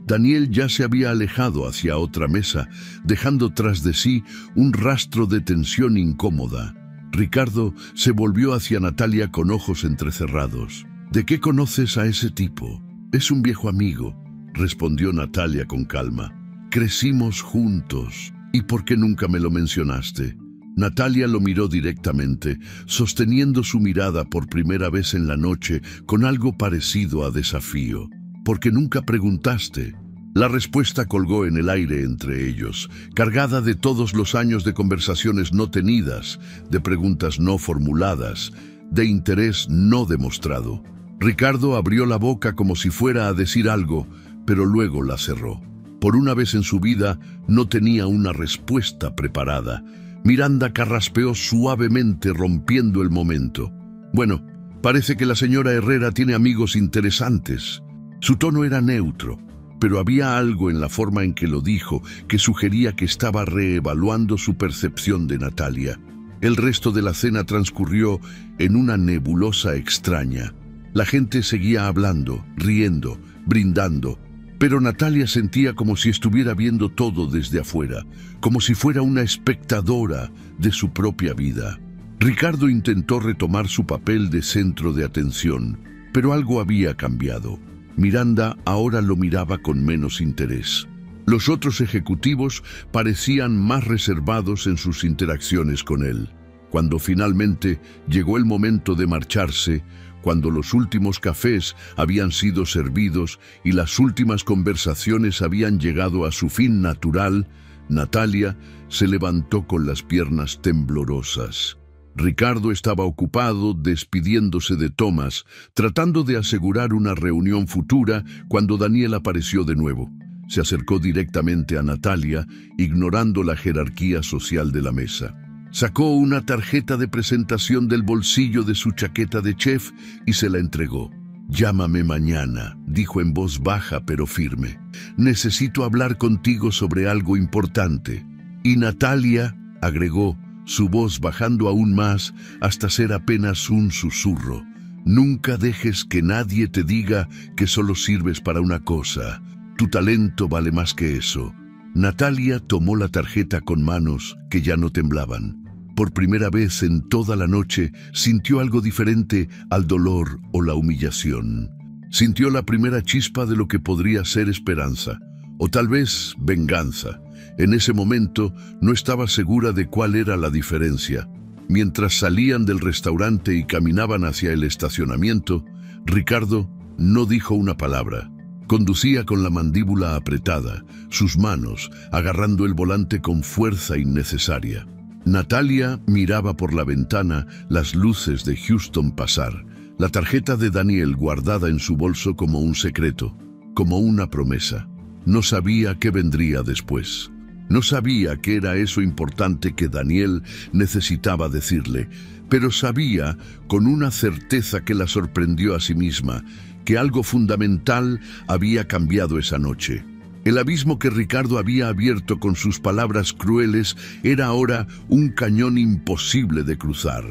Daniel ya se había alejado hacia otra mesa, dejando tras de sí un rastro de tensión incómoda. Ricardo se volvió hacia Natalia con ojos entrecerrados. ¿De qué conoces a ese tipo? Es un viejo amigo, respondió Natalia con calma. Crecimos juntos. ¿Y por qué nunca me lo mencionaste? Natalia lo miró directamente, sosteniendo su mirada por primera vez en la noche con algo parecido a desafío. ¿Por qué nunca preguntaste? La respuesta colgó en el aire entre ellos, cargada de todos los años de conversaciones no tenidas, de preguntas no formuladas, de interés no demostrado. Ricardo abrió la boca como si fuera a decir algo, pero luego la cerró. Por una vez en su vida no tenía una respuesta preparada. Miranda carraspeó suavemente, rompiendo el momento. Bueno, parece que la señora Herrera tiene amigos interesantes. Su tono era neutro, pero había algo en la forma en que lo dijo que sugería que estaba reevaluando su percepción de Natalia. El resto de la cena transcurrió en una nebulosa extraña. La gente seguía hablando, riendo, brindando, pero Natalia sentía como si estuviera viendo todo desde afuera, como si fuera una espectadora de su propia vida. Ricardo intentó retomar su papel de centro de atención, pero algo había cambiado. Miranda ahora lo miraba con menos interés. Los otros ejecutivos parecían más reservados en sus interacciones con él. Cuando finalmente llegó el momento de marcharse, cuando los últimos cafés habían sido servidos y las últimas conversaciones habían llegado a su fin natural, Natalia se levantó con las piernas temblorosas. Ricardo estaba ocupado despidiéndose de Thomas, tratando de asegurar una reunión futura cuando Daniel apareció de nuevo. Se acercó directamente a Natalia, ignorando la jerarquía social de la mesa. Sacó una tarjeta de presentación del bolsillo de su chaqueta de chef y se la entregó. «Llámame mañana», dijo en voz baja pero firme. «Necesito hablar contigo sobre algo importante». Y Natalia, agregó, su voz bajando aún más hasta ser apenas un susurro. «Nunca dejes que nadie te diga que solo sirves para una cosa. Tu talento vale más que eso». Natalia tomó la tarjeta con manos que ya no temblaban. Por primera vez en toda la noche sintió algo diferente al dolor o la humillación. Sintió la primera chispa de lo que podría ser esperanza, o tal vez venganza. En ese momento no estaba segura de cuál era la diferencia. Mientras salían del restaurante y caminaban hacia el estacionamiento, Ricardo no dijo una palabra. Conducía con la mandíbula apretada, sus manos agarrando el volante con fuerza innecesaria. Natalia miraba por la ventana las luces de Houston pasar, la tarjeta de Daniel guardada en su bolso como un secreto, como una promesa. No sabía qué vendría después. No sabía qué era eso importante que Daniel necesitaba decirle, pero sabía, con una certeza que la sorprendió a sí misma, que algo fundamental había cambiado esa noche. El abismo que Ricardo había abierto con sus palabras crueles era ahora un cañón imposible de cruzar.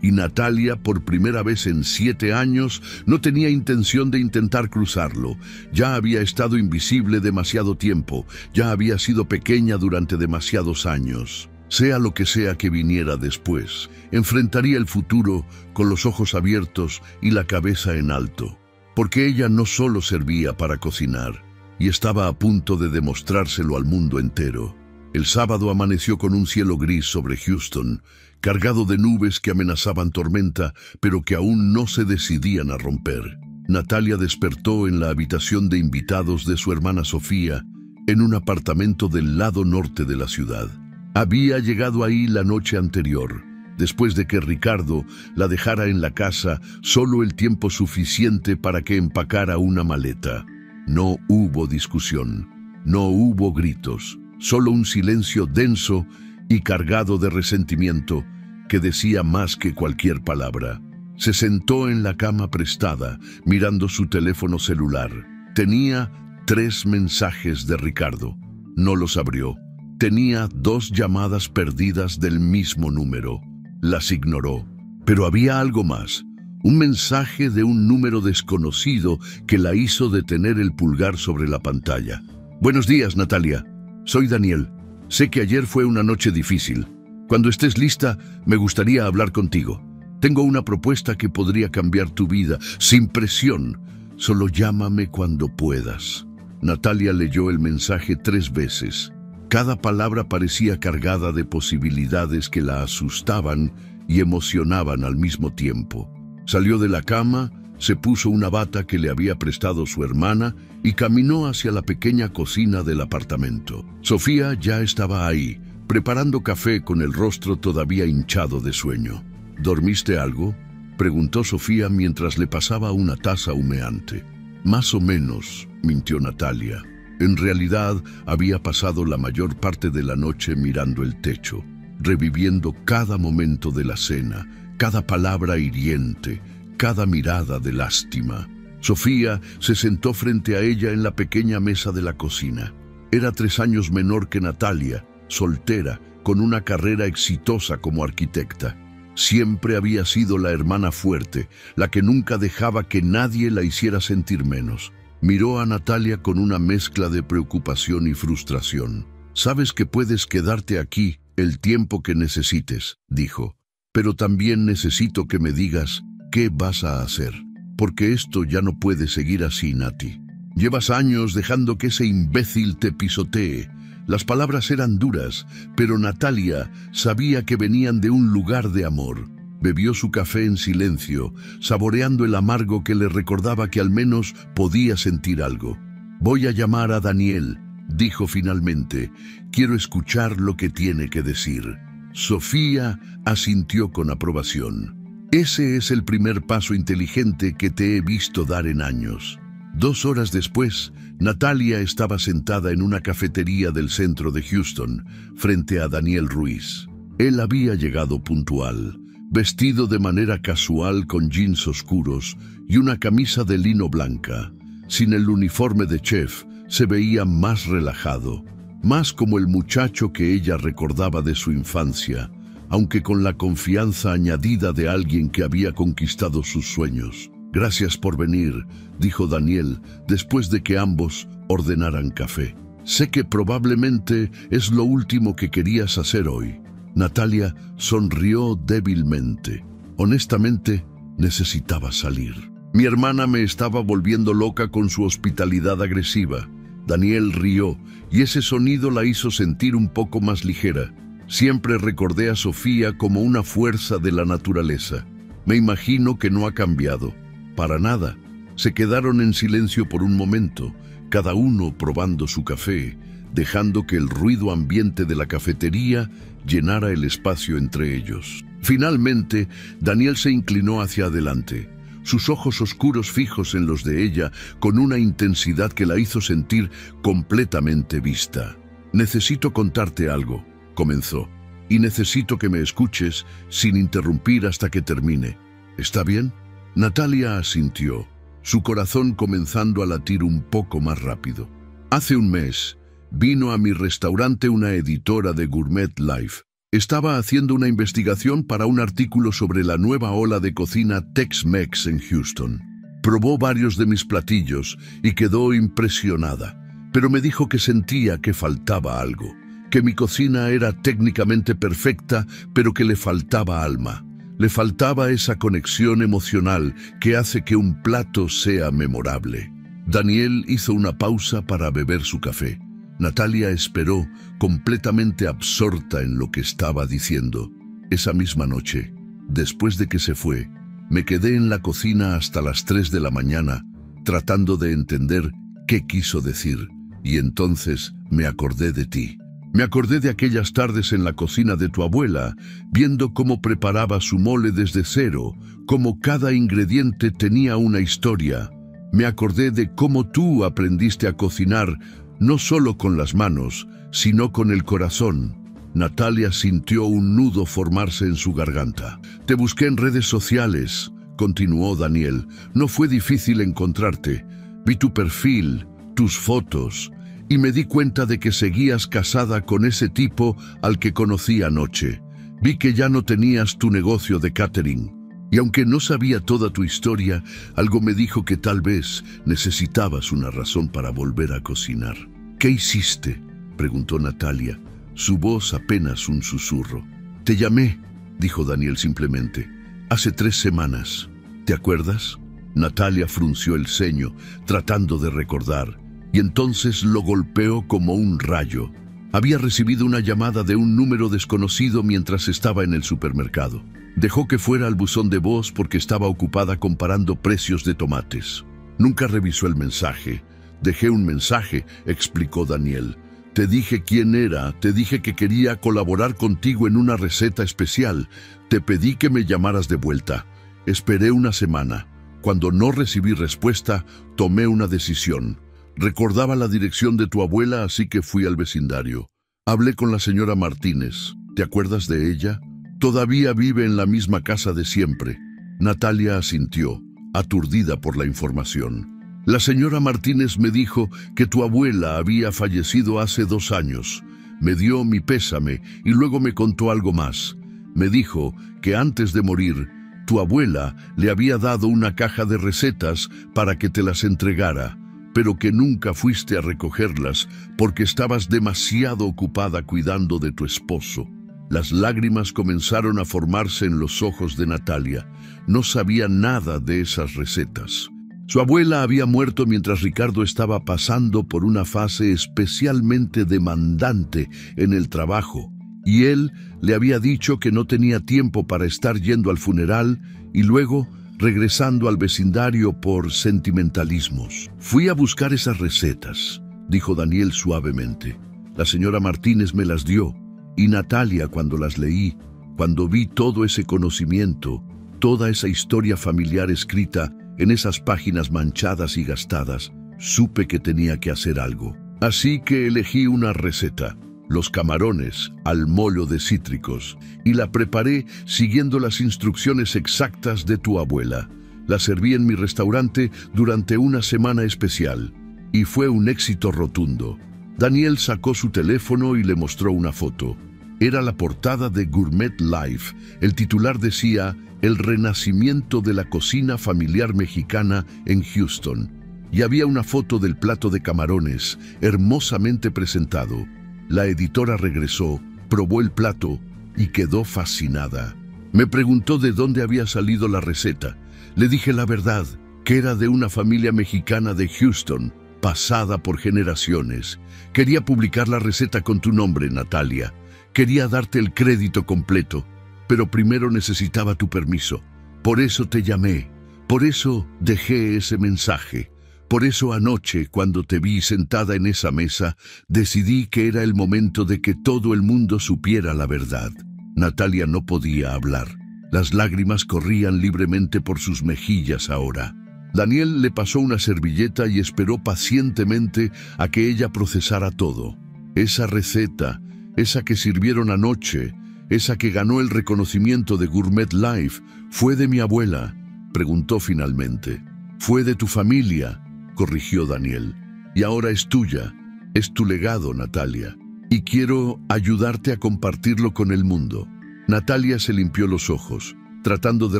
Y Natalia, por primera vez en 7 años, no tenía intención de intentar cruzarlo. Ya había estado invisible demasiado tiempo, ya había sido pequeña durante demasiados años. Sea lo que sea que viniera después, enfrentaría el futuro con los ojos abiertos y la cabeza en alto, porque ella no solo servía para cocinar, y estaba a punto de demostrárselo al mundo entero. El sábado amaneció con un cielo gris sobre Houston, cargado de nubes que amenazaban tormenta, pero que aún no se decidían a romper. Natalia despertó en la habitación de invitados de su hermana Sofía, en un apartamento del lado norte de la ciudad. Había llegado ahí la noche anterior, después de que Ricardo la dejara en la casa solo el tiempo suficiente para que empacara una maleta. No hubo discusión, no hubo gritos, solo un silencio denso y cargado de resentimiento que decía más que cualquier palabra. Se sentó en la cama prestada, mirando su teléfono celular. Tenía 3 mensajes de Ricardo. No los abrió. Tenía 2 llamadas perdidas del mismo número. Las ignoró. Pero había algo más. Un mensaje de un número desconocido que la hizo detener el pulgar sobre la pantalla. Buenos días, Natalia. Soy Daniel. Sé que ayer fue una noche difícil. Cuando estés lista, me gustaría hablar contigo. Tengo una propuesta que podría cambiar tu vida, sin presión. Solo llámame cuando puedas. Natalia leyó el mensaje 3 veces. Cada palabra parecía cargada de posibilidades que la asustaban y emocionaban al mismo tiempo. Salió de la cama, se puso una bata que le había prestado su hermana y caminó hacia la pequeña cocina del apartamento. Sofía ya estaba ahí, preparando café con el rostro todavía hinchado de sueño. ¿Dormiste algo?, preguntó Sofía mientras le pasaba una taza humeante. Más o menos, mintió Natalia. En realidad, había pasado la mayor parte de la noche mirando el techo, reviviendo cada momento de la cena, cada palabra hiriente, cada mirada de lástima. Sofía se sentó frente a ella en la pequeña mesa de la cocina. Era 3 años menor que Natalia, soltera, con una carrera exitosa como arquitecta. Siempre había sido la hermana fuerte, la que nunca dejaba que nadie la hiciera sentir menos. Miró a Natalia con una mezcla de preocupación y frustración. «Sabes que puedes quedarte aquí el tiempo que necesites», dijo. «Pero también necesito que me digas qué vas a hacer. Porque esto ya no puede seguir así, Nati. Llevas años dejando que ese imbécil te pisotee». Las palabras eran duras, pero Natalia sabía que venían de un lugar de amor. Bebió su café en silencio, saboreando el amargo que le recordaba que al menos podía sentir algo. «Voy a llamar a Daniel», dijo finalmente. «Quiero escuchar lo que tiene que decir». Sofía asintió con aprobación. «Ese es el primer paso inteligente que te he visto dar en años». 2 horas después, Natalia estaba sentada en una cafetería del centro de Houston, frente a Daniel Ruiz. Él había llegado puntual, vestido de manera casual con jeans oscuros y una camisa de lino blanca. Sin el uniforme de chef, se veía más relajado, más como el muchacho que ella recordaba de su infancia, aunque con la confianza añadida de alguien que había conquistado sus sueños. «Gracias por venir», dijo Daniel, después de que ambos ordenaran café. «Sé que probablemente es lo último que querías hacer hoy». Natalia sonrió débilmente. Honestamente, necesitaba salir. «Mi hermana me estaba volviendo loca con su hospitalidad agresiva». Daniel rió, y ese sonido la hizo sentir un poco más ligera. «Siempre recordé a Sofía como una fuerza de la naturaleza. Me imagino que no ha cambiado». «Para nada». Se quedaron en silencio por un momento, cada uno probando su café, dejando que el ruido ambiente de la cafetería llenara el espacio entre ellos. Finalmente, Daniel se inclinó hacia adelante, sus ojos oscuros fijos en los de ella, con una intensidad que la hizo sentir completamente vista. «Necesito contarte algo», comenzó, «y necesito que me escuches sin interrumpir hasta que termine. ¿Está bien?» Natalia asintió, su corazón comenzando a latir un poco más rápido. «Hace un mes, vino a mi restaurante una editora de Gourmet Life. Estaba haciendo una investigación para un artículo sobre la nueva ola de cocina Tex-Mex en Houston. Probó varios de mis platillos y quedó impresionada, pero me dijo que sentía que faltaba algo, que mi cocina era técnicamente perfecta, pero que le faltaba alma. Le faltaba esa conexión emocional que hace que un plato sea memorable. Daniel hizo una pausa para beber su café. Natalia esperó, completamente absorta en lo que estaba diciendo. Esa misma noche, después de que se fue, me quedé en la cocina hasta las 3 de la mañana, tratando de entender qué quiso decir, y entonces me acordé de ti. Me acordé de aquellas tardes en la cocina de tu abuela, viendo cómo preparaba su mole desde cero, cómo cada ingrediente tenía una historia. Me acordé de cómo tú aprendiste a cocinar, no solo con las manos, sino con el corazón. Natalia sintió un nudo formarse en su garganta. Te busqué en redes sociales, continuó Daniel. No fue difícil encontrarte. Vi tu perfil, tus fotos, y me di cuenta de que seguías casada con ese tipo al que conocí anoche. Vi que ya no tenías tu negocio de catering. Y aunque no sabía toda tu historia, algo me dijo que tal vez necesitabas una razón para volver a cocinar. ¿Qué hiciste?, preguntó Natalia, su voz apenas un susurro. Te llamé, dijo Daniel simplemente. Hace 3 semanas. ¿Te acuerdas? Natalia frunció el ceño, tratando de recordar, y entonces lo golpeó como un rayo. Había recibido una llamada de un número desconocido mientras estaba en el supermercado. Dejó que fuera al buzón de voz porque estaba ocupada comparando precios de tomates. Nunca revisó el mensaje. Dejé un mensaje, explicó Daniel. Te dije quién era, te dije que quería colaborar contigo en una receta especial. Te pedí que me llamaras de vuelta. Esperé una semana. Cuando no recibí respuesta, tomé una decisión. Recordaba la dirección de tu abuela, así que fui al vecindario. Hablé con la señora Martínez. ¿Te acuerdas de ella? Todavía vive en la misma casa de siempre. Natalia asintió, aturdida por la información. La señora Martínez me dijo que tu abuela había fallecido hace 2 años. Me dio mi pésame y luego me contó algo más. Me dijo que antes de morir, tu abuela le había dado una caja de recetas para que te las entregara, pero que nunca fuiste a recogerlas porque estabas demasiado ocupada cuidando de tu esposo. Las lágrimas comenzaron a formarse en los ojos de Natalia. No sabía nada de esas recetas. Su abuela había muerto mientras Ricardo estaba pasando por una fase especialmente demandante en el trabajo, y él le había dicho que no tenía tiempo para estar yendo al funeral y luego regresando al vecindario por sentimentalismos. Fui a buscar esas recetas, dijo Daniel suavemente. La señora Martínez me las dio. Y Natalia, cuando las leí, cuando vi todo ese conocimiento, toda esa historia familiar escrita en esas páginas manchadas y gastadas, supe que tenía que hacer algo. Así que elegí una receta, los camarones al mollo de cítricos, y la preparé siguiendo las instrucciones exactas de tu abuela. La serví en mi restaurante durante una semana especial, y fue un éxito rotundo. Daniel sacó su teléfono y le mostró una foto. Era la portada de Gourmet Life. El titular decía El renacimiento de la cocina familiar mexicana en Houston. Y había una foto del plato de camarones, hermosamente presentado. La editora regresó, probó el plato y quedó fascinada. Me preguntó de dónde había salido la receta. Le dije la verdad, que era de una familia mexicana de Houston, pasada por generaciones. Quería publicar la receta con tu nombre, Natalia. Quería darte el crédito completo, pero primero necesitaba tu permiso. Por eso te llamé, por eso dejé ese mensaje. Por eso anoche, cuando te vi sentada en esa mesa, decidí que era el momento de que todo el mundo supiera la verdad. Natalia no podía hablar. Las lágrimas corrían libremente por sus mejillas ahora. Daniel le pasó una servilleta y esperó pacientemente a que ella procesara todo. Esa receta, esa que sirvieron anoche, esa que ganó el reconocimiento de Gourmet Life, ¿fue de mi abuela?, preguntó finalmente. Fue de tu familia, corrigió Daniel. Y ahora es tuya, es tu legado, Natalia. Y quiero ayudarte a compartirlo con el mundo. Natalia se limpió los ojos, tratando de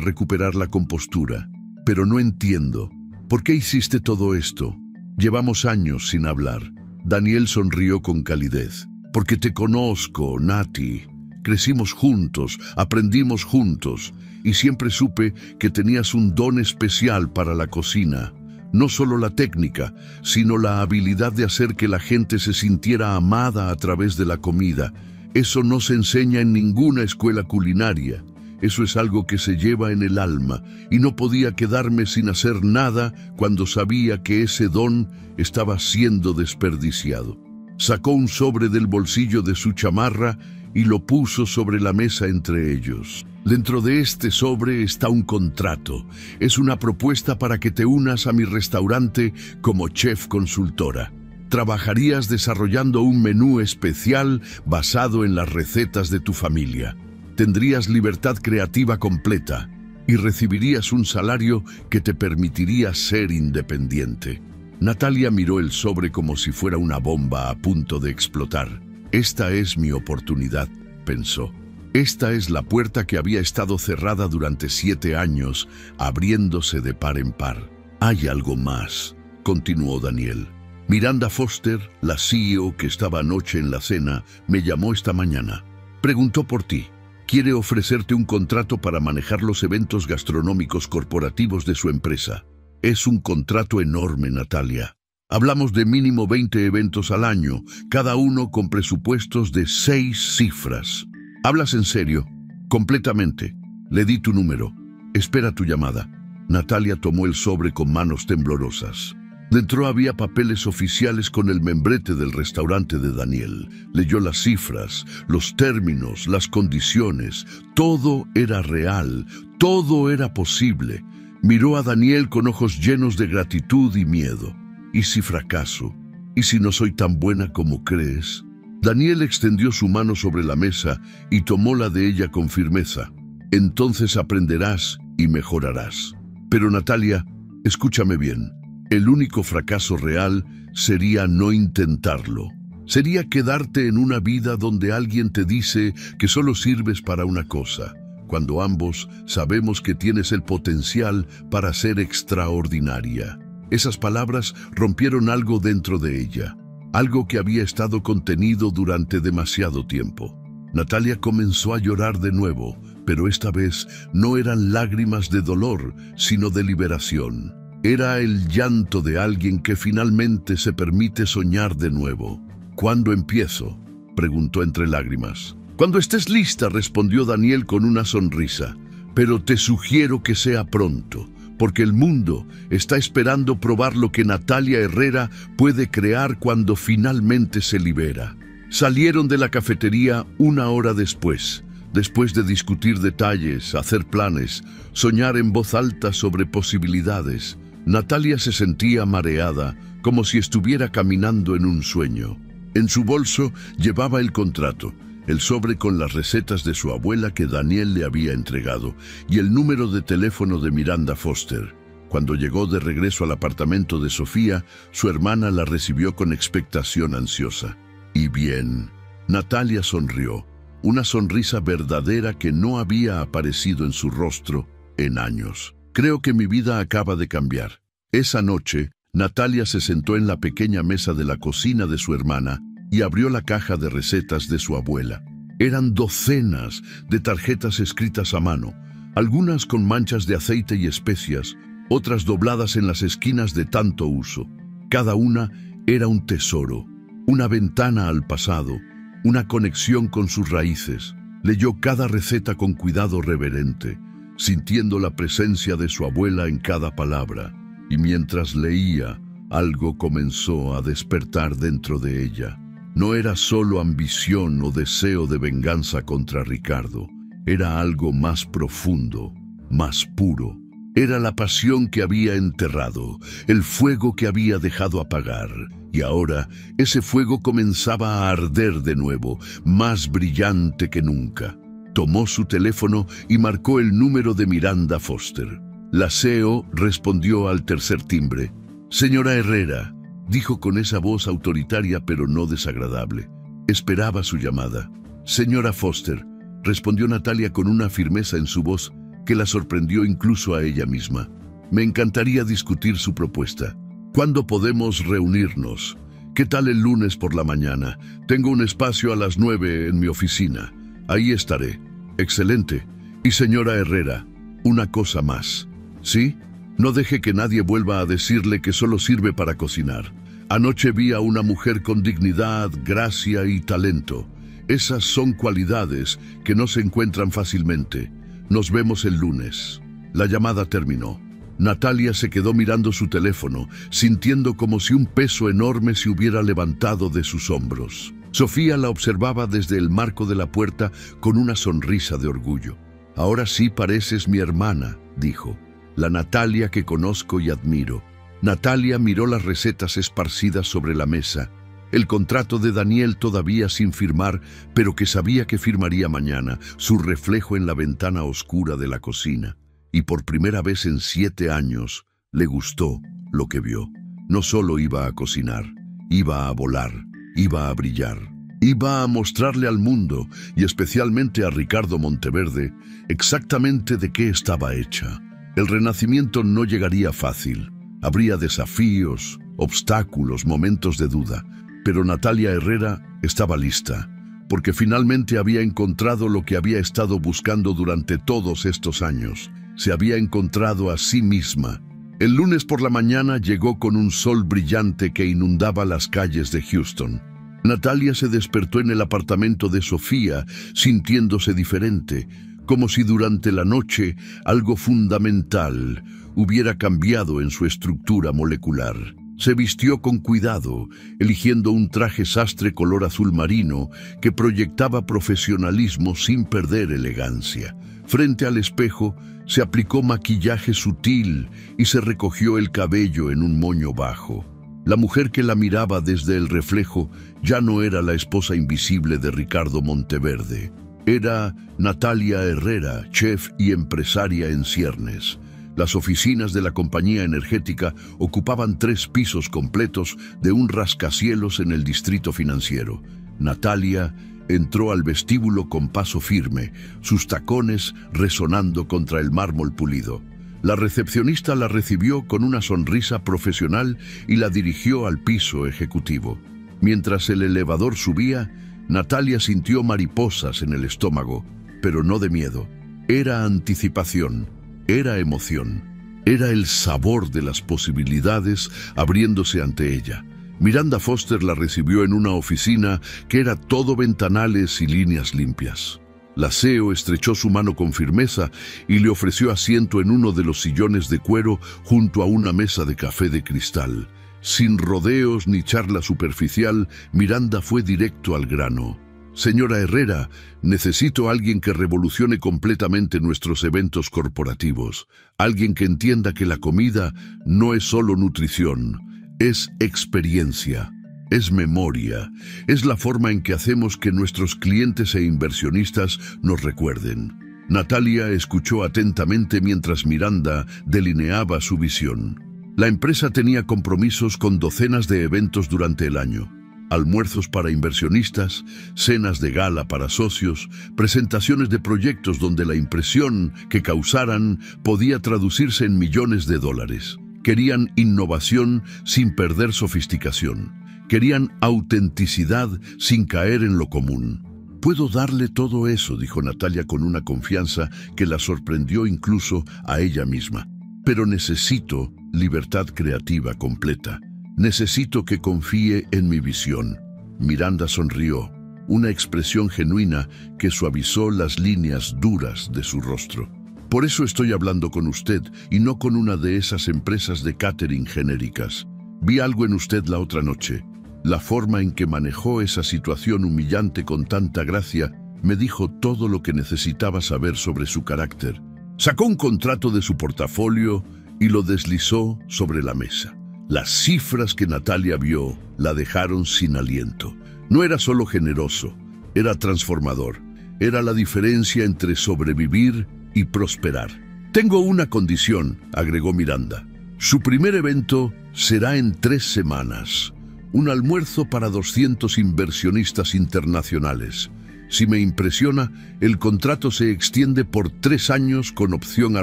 recuperar la compostura. Pero no entiendo. ¿Por qué hiciste todo esto? Llevamos años sin hablar. Daniel sonrió con calidez. Porque te conozco, Nati. Crecimos juntos, aprendimos juntos, y siempre supe que tenías un don especial para la cocina. No solo la técnica, sino la habilidad de hacer que la gente se sintiera amada a través de la comida. Eso no se enseña en ninguna escuela culinaria. Eso es algo que se lleva en el alma, y no podía quedarme sin hacer nada cuando sabía que ese don estaba siendo desperdiciado. Sacó un sobre del bolsillo de su chamarra y lo puso sobre la mesa entre ellos. Dentro de este sobre está un contrato. Es una propuesta para que te unas a mi restaurante como chef consultora. Trabajarías desarrollando un menú especial basado en las recetas de tu familia. Tendrías libertad creativa completa y recibirías un salario que te permitiría ser independiente. Natalia miró el sobre como si fuera una bomba a punto de explotar. Esta es mi oportunidad, pensó. Esta es la puerta que había estado cerrada durante 7 años, abriéndose de par en par. Hay algo más, continuó Daniel. Miranda Foster, la CEO que estaba anoche en la cena, me llamó esta mañana. Preguntó por ti. Quiere ofrecerte un contrato para manejar los eventos gastronómicos corporativos de su empresa. Es un contrato enorme, Natalia. Hablamos de mínimo 20 eventos al año, cada uno con presupuestos de 6 cifras. ¿Hablas en serio? Completamente. Le di tu número. Espera tu llamada. Natalia tomó el sobre con manos temblorosas. Dentro había papeles oficiales con el membrete del restaurante de Daniel. Leyó las cifras, los términos, las condiciones. Todo era real, todo era posible. Miró a Daniel con ojos llenos de gratitud y miedo. ¿Y si fracaso? ¿Y si no soy tan buena como crees? Daniel extendió su mano sobre la mesa y tomó la de ella con firmeza. Entonces aprenderás y mejorarás. Pero Natalia, escúchame bien. El único fracaso real sería no intentarlo. Sería quedarte en una vida donde alguien te dice que solo sirves para una cosa, cuando ambos sabemos que tienes el potencial para ser extraordinaria. Esas palabras rompieron algo dentro de ella, algo que había estado contenido durante demasiado tiempo. Natalia comenzó a llorar de nuevo, pero esta vez no eran lágrimas de dolor, sino de liberación. Era el llanto de alguien que finalmente se permite soñar de nuevo. ¿Cuándo empiezo?, preguntó entre lágrimas. Cuando estés lista, respondió Daniel con una sonrisa. Pero te sugiero que sea pronto, porque el mundo está esperando probar lo que Natalia Herrera puede crear cuando finalmente se libera. Salieron de la cafetería 1 hora después de discutir detalles, hacer planes, soñar en voz alta sobre posibilidades. Natalia se sentía mareada, como si estuviera caminando en un sueño. En su bolso llevaba el contrato, el sobre con las recetas de su abuela que Daniel le había entregado y el número de teléfono de Miranda Foster. Cuando llegó de regreso al apartamento de Sofía, su hermana la recibió con expectación ansiosa. Y bien, Natalia sonrió, una sonrisa verdadera que no había aparecido en su rostro en años. Creo que mi vida acaba de cambiar. Esa noche, Natalia se sentó en la pequeña mesa de la cocina de su hermana y abrió la caja de recetas de su abuela. Eran docenas de tarjetas escritas a mano, algunas con manchas de aceite y especias, otras dobladas en las esquinas de tanto uso. Cada una era un tesoro, una ventana al pasado, una conexión con sus raíces. Leyó cada receta con cuidado reverente, sintiendo la presencia de su abuela en cada palabra. Y mientras leía, algo comenzó a despertar dentro de ella. No era solo ambición o deseo de venganza contra Ricardo. Era algo más profundo, más puro. Era la pasión que había enterrado, el fuego que había dejado apagar. Y ahora ese fuego comenzaba a arder de nuevo, más brillante que nunca. Tomó su teléfono y marcó el número de Miranda Foster. La CEO respondió al tercer timbre. «Señora Herrera», dijo con esa voz autoritaria pero no desagradable. Esperaba su llamada. «Señora Foster», respondió Natalia con una firmeza en su voz que la sorprendió incluso a ella misma. «Me encantaría discutir su propuesta. ¿Cuándo podemos reunirnos? ¿Qué tal el lunes por la mañana? Tengo un espacio a las 9 en mi oficina. Ahí estaré. Excelente. Y señora Herrera, una cosa más. ¿Sí? No deje que nadie vuelva a decirle que solo sirve para cocinar. Anoche vi a una mujer con dignidad, gracia y talento. Esas son cualidades que no se encuentran fácilmente. Nos vemos el lunes. La llamada terminó. Natalia se quedó mirando su teléfono, sintiendo como si un peso enorme se hubiera levantado de sus hombros. Sofía la observaba desde el marco de la puerta con una sonrisa de orgullo. «Ahora sí pareces mi hermana», dijo, «la Natalia que conozco y admiro». Natalia miró las recetas esparcidas sobre la mesa, el contrato de Daniel todavía sin firmar, pero que sabía que firmaría mañana, su reflejo en la ventana oscura de la cocina. Y por primera vez en 7 años le gustó lo que vio. No solo iba a cocinar, iba a volar, iba a brillar, iba a mostrarle al mundo, y especialmente a Ricardo Monteverde, exactamente de qué estaba hecha. El renacimiento no llegaría fácil. Habría desafíos, obstáculos, momentos de duda. Pero Natalia Herrera estaba lista, porque finalmente había encontrado lo que había estado buscando durante todos estos años. Se había encontrado a sí misma. El lunes por la mañana llegó con un sol brillante que inundaba las calles de Houston. Natalia se despertó en el apartamento de Sofía, sintiéndose diferente, como si durante la noche algo fundamental hubiera cambiado en su estructura molecular. Se vistió con cuidado, eligiendo un traje sastre color azul marino que proyectaba profesionalismo sin perder elegancia. Frente al espejo, se aplicó maquillaje sutil y se recogió el cabello en un moño bajo. La mujer que la miraba desde el reflejo ya no era la esposa invisible de Ricardo Monteverde. Era Natalia Herrera, chef y empresaria en ciernes. Las oficinas de la compañía energética ocupaban 3 pisos completos de un rascacielos en el distrito financiero. Natalia entró al vestíbulo con paso firme, sus tacones resonando contra el mármol pulido. La recepcionista la recibió con una sonrisa profesional y la dirigió al piso ejecutivo. Mientras el elevador subía, Natalia sintió mariposas en el estómago, pero no de miedo. Era anticipación. Era emoción, era el sabor de las posibilidades abriéndose ante ella. Miranda Foster la recibió en una oficina que era todo ventanales y líneas limpias. La CEO estrechó su mano con firmeza y le ofreció asiento en uno de los sillones de cuero junto a una mesa de café de cristal. Sin rodeos ni charla superficial, Miranda fue directo al grano. «Señora Herrera, necesito a alguien que revolucione completamente nuestros eventos corporativos. Alguien que entienda que la comida no es solo nutrición, es experiencia, es memoria, es la forma en que hacemos que nuestros clientes e inversionistas nos recuerden». Natalia escuchó atentamente mientras Miranda delineaba su visión. La empresa tenía compromisos con docenas de eventos durante el año. Almuerzos para inversionistas, cenas de gala para socios, presentaciones de proyectos donde la impresión que causaran podía traducirse en millones de dólares. Querían innovación sin perder sofisticación. Querían autenticidad sin caer en lo común. «Puedo darle todo eso», dijo Natalia con una confianza que la sorprendió incluso a ella misma. «Pero necesito libertad creativa completa. Necesito que confíe en mi visión». Miranda sonrió, una expresión genuina que suavizó las líneas duras de su rostro. «Por eso estoy hablando con usted y no con una de esas empresas de catering genéricas. Vi algo en usted la otra noche. La forma en que manejó esa situación humillante con tanta gracia me dijo todo lo que necesitaba saber sobre su carácter». Sacó un contrato de su portafolio y lo deslizó sobre la mesa. Las cifras que Natalia vio la dejaron sin aliento. No era solo generoso, era transformador. Era la diferencia entre sobrevivir y prosperar. «Tengo una condición», agregó Miranda. «Su primer evento será en 3 semanas. Un almuerzo para 200 inversionistas internacionales. Si me impresiona, el contrato se extiende por 3 años con opción a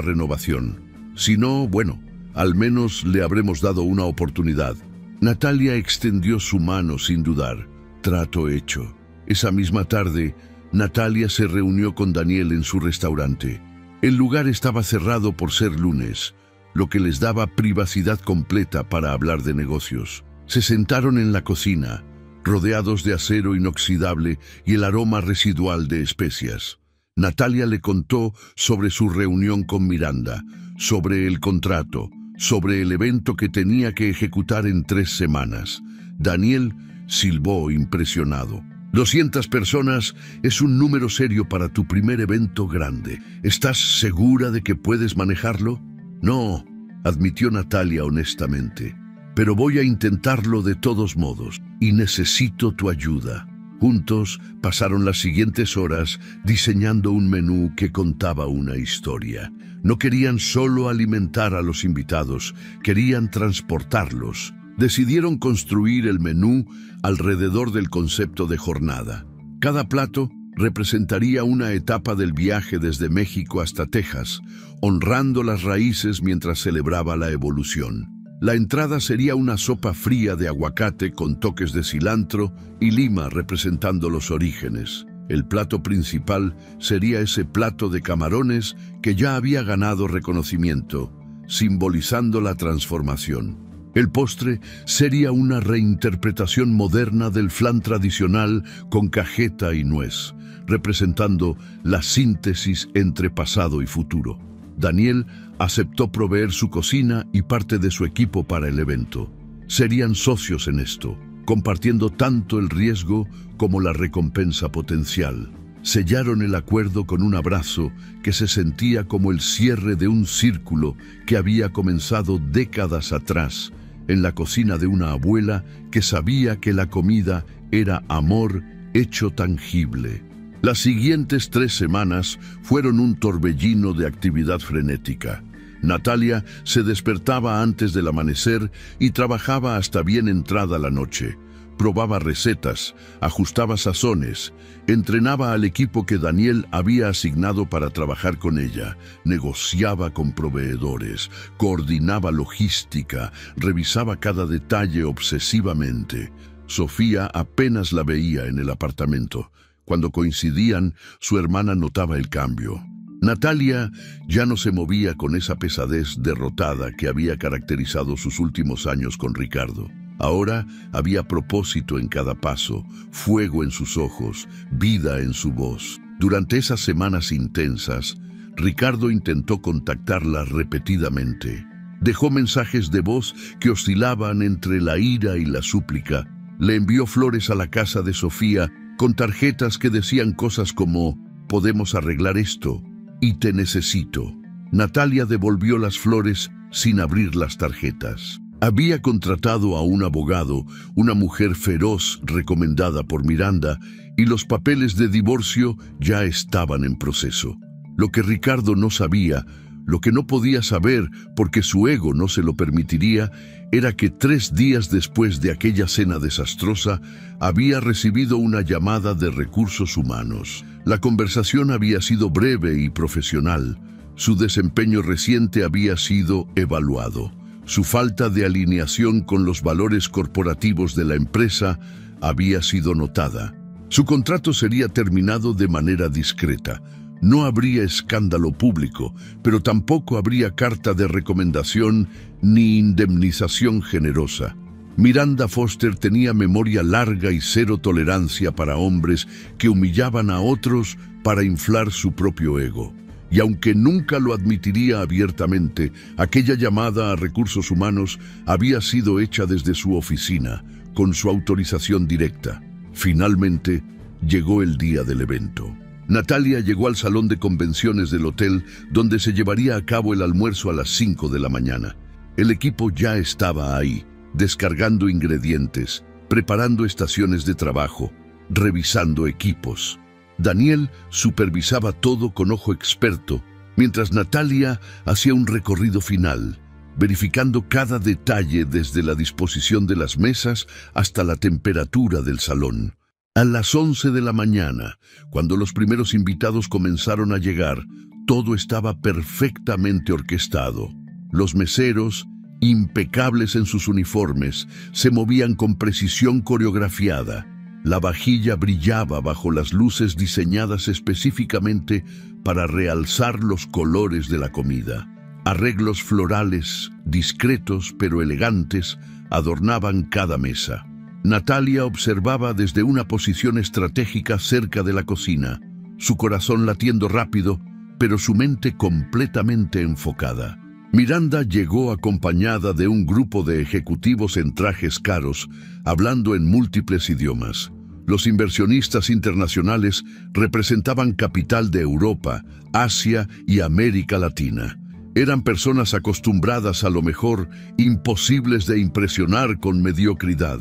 renovación. Si no, bueno, al menos le habremos dado una oportunidad». Natalia extendió su mano sin dudar. Trato hecho. Esa misma tarde, Natalia se reunió con Daniel en su restaurante. El lugar estaba cerrado por ser lunes, lo que les daba privacidad completa para hablar de negocios. Se sentaron en la cocina, rodeados de acero inoxidable y el aroma residual de especias. Natalia le contó sobre su reunión con Miranda, sobre el contrato, sobre el evento que tenía que ejecutar en 3 semanas. Daniel silbó impresionado. 200 personas es un número serio para tu primer evento grande. ¿Estás segura de que puedes manejarlo? No, admitió Natalia honestamente. Pero voy a intentarlo de todos modos y necesito tu ayuda. Juntos pasaron las siguientes horas diseñando un menú que contaba una historia. No querían solo alimentar a los invitados, querían transportarlos. Decidieron construir el menú alrededor del concepto de jornada. Cada plato representaría una etapa del viaje desde México hasta Texas, honrando las raíces mientras celebraba la evolución. La entrada sería una sopa fría de aguacate con toques de cilantro y lima representando los orígenes. El plato principal sería ese plato de camarones que ya había ganado reconocimiento, simbolizando la transformación. El postre sería una reinterpretación moderna del flan tradicional con cajeta y nuez, representando la síntesis entre pasado y futuro. Daniel aceptó proveer su cocina y parte de su equipo para el evento. Serían socios en esto, compartiendo tanto el riesgo como la recompensa potencial. Sellaron el acuerdo con un abrazo que se sentía como el cierre de un círculo que había comenzado décadas atrás, en la cocina de una abuela que sabía que la comida era amor hecho tangible. Las siguientes 3 semanas fueron un torbellino de actividad frenética. Natalia se despertaba antes del amanecer y trabajaba hasta bien entrada la noche. Probaba recetas, ajustaba sazones, entrenaba al equipo que Daniel había asignado para trabajar con ella, negociaba con proveedores, coordinaba logística, revisaba cada detalle obsesivamente. Sofía apenas la veía en el apartamento. Cuando coincidían, su hermana notaba el cambio. Natalia ya no se movía con esa pesadez derrotada que había caracterizado sus últimos años con Ricardo. Ahora había propósito en cada paso, fuego en sus ojos, vida en su voz. Durante esas semanas intensas, Ricardo intentó contactarla repetidamente. Dejó mensajes de voz que oscilaban entre la ira y la súplica. Le envió flores a la casa de Sofía con tarjetas que decían cosas como «Podemos arreglar esto» y «Te necesito». Natalia devolvió las flores sin abrir las tarjetas. Había contratado a un abogado, una mujer feroz recomendada por Miranda, y los papeles de divorcio ya estaban en proceso. Lo que Ricardo no sabía, lo que no podía saber porque su ego no se lo permitiría, era que 3 días después de aquella cena desastrosa, había recibido una llamada de recursos humanos. La conversación había sido breve y profesional. Su desempeño reciente había sido evaluado. Su falta de alineación con los valores corporativos de la empresa había sido notada. Su contrato sería terminado de manera discreta. No habría escándalo público, pero tampoco habría carta de recomendación ni indemnización generosa. Miranda Foster tenía memoria larga y cero tolerancia para hombres que humillaban a otros para inflar su propio ego. Y aunque nunca lo admitiría abiertamente, aquella llamada a recursos humanos había sido hecha desde su oficina, con su autorización directa. Finalmente, llegó el día del evento. Natalia llegó al salón de convenciones del hotel, donde se llevaría a cabo el almuerzo a las 5 de la mañana. El equipo ya estaba ahí, descargando ingredientes, preparando estaciones de trabajo, revisando equipos. Daniel supervisaba todo con ojo experto, mientras Natalia hacía un recorrido final, verificando cada detalle desde la disposición de las mesas hasta la temperatura del salón. A las 11 de la mañana, cuando los primeros invitados comenzaron a llegar, todo estaba perfectamente orquestado. Los meseros, impecables en sus uniformes, se movían con precisión coreografiada. La vajilla brillaba bajo las luces diseñadas específicamente para realzar los colores de la comida. Arreglos florales, discretos pero elegantes, adornaban cada mesa. Natalia observaba desde una posición estratégica cerca de la cocina, su corazón latiendo rápido, pero su mente completamente enfocada. Miranda llegó acompañada de un grupo de ejecutivos en trajes caros, hablando en múltiples idiomas. Los inversionistas internacionales representaban capital de Europa, Asia y América Latina. Eran personas acostumbradas a lo mejor, imposibles de impresionar con mediocridad.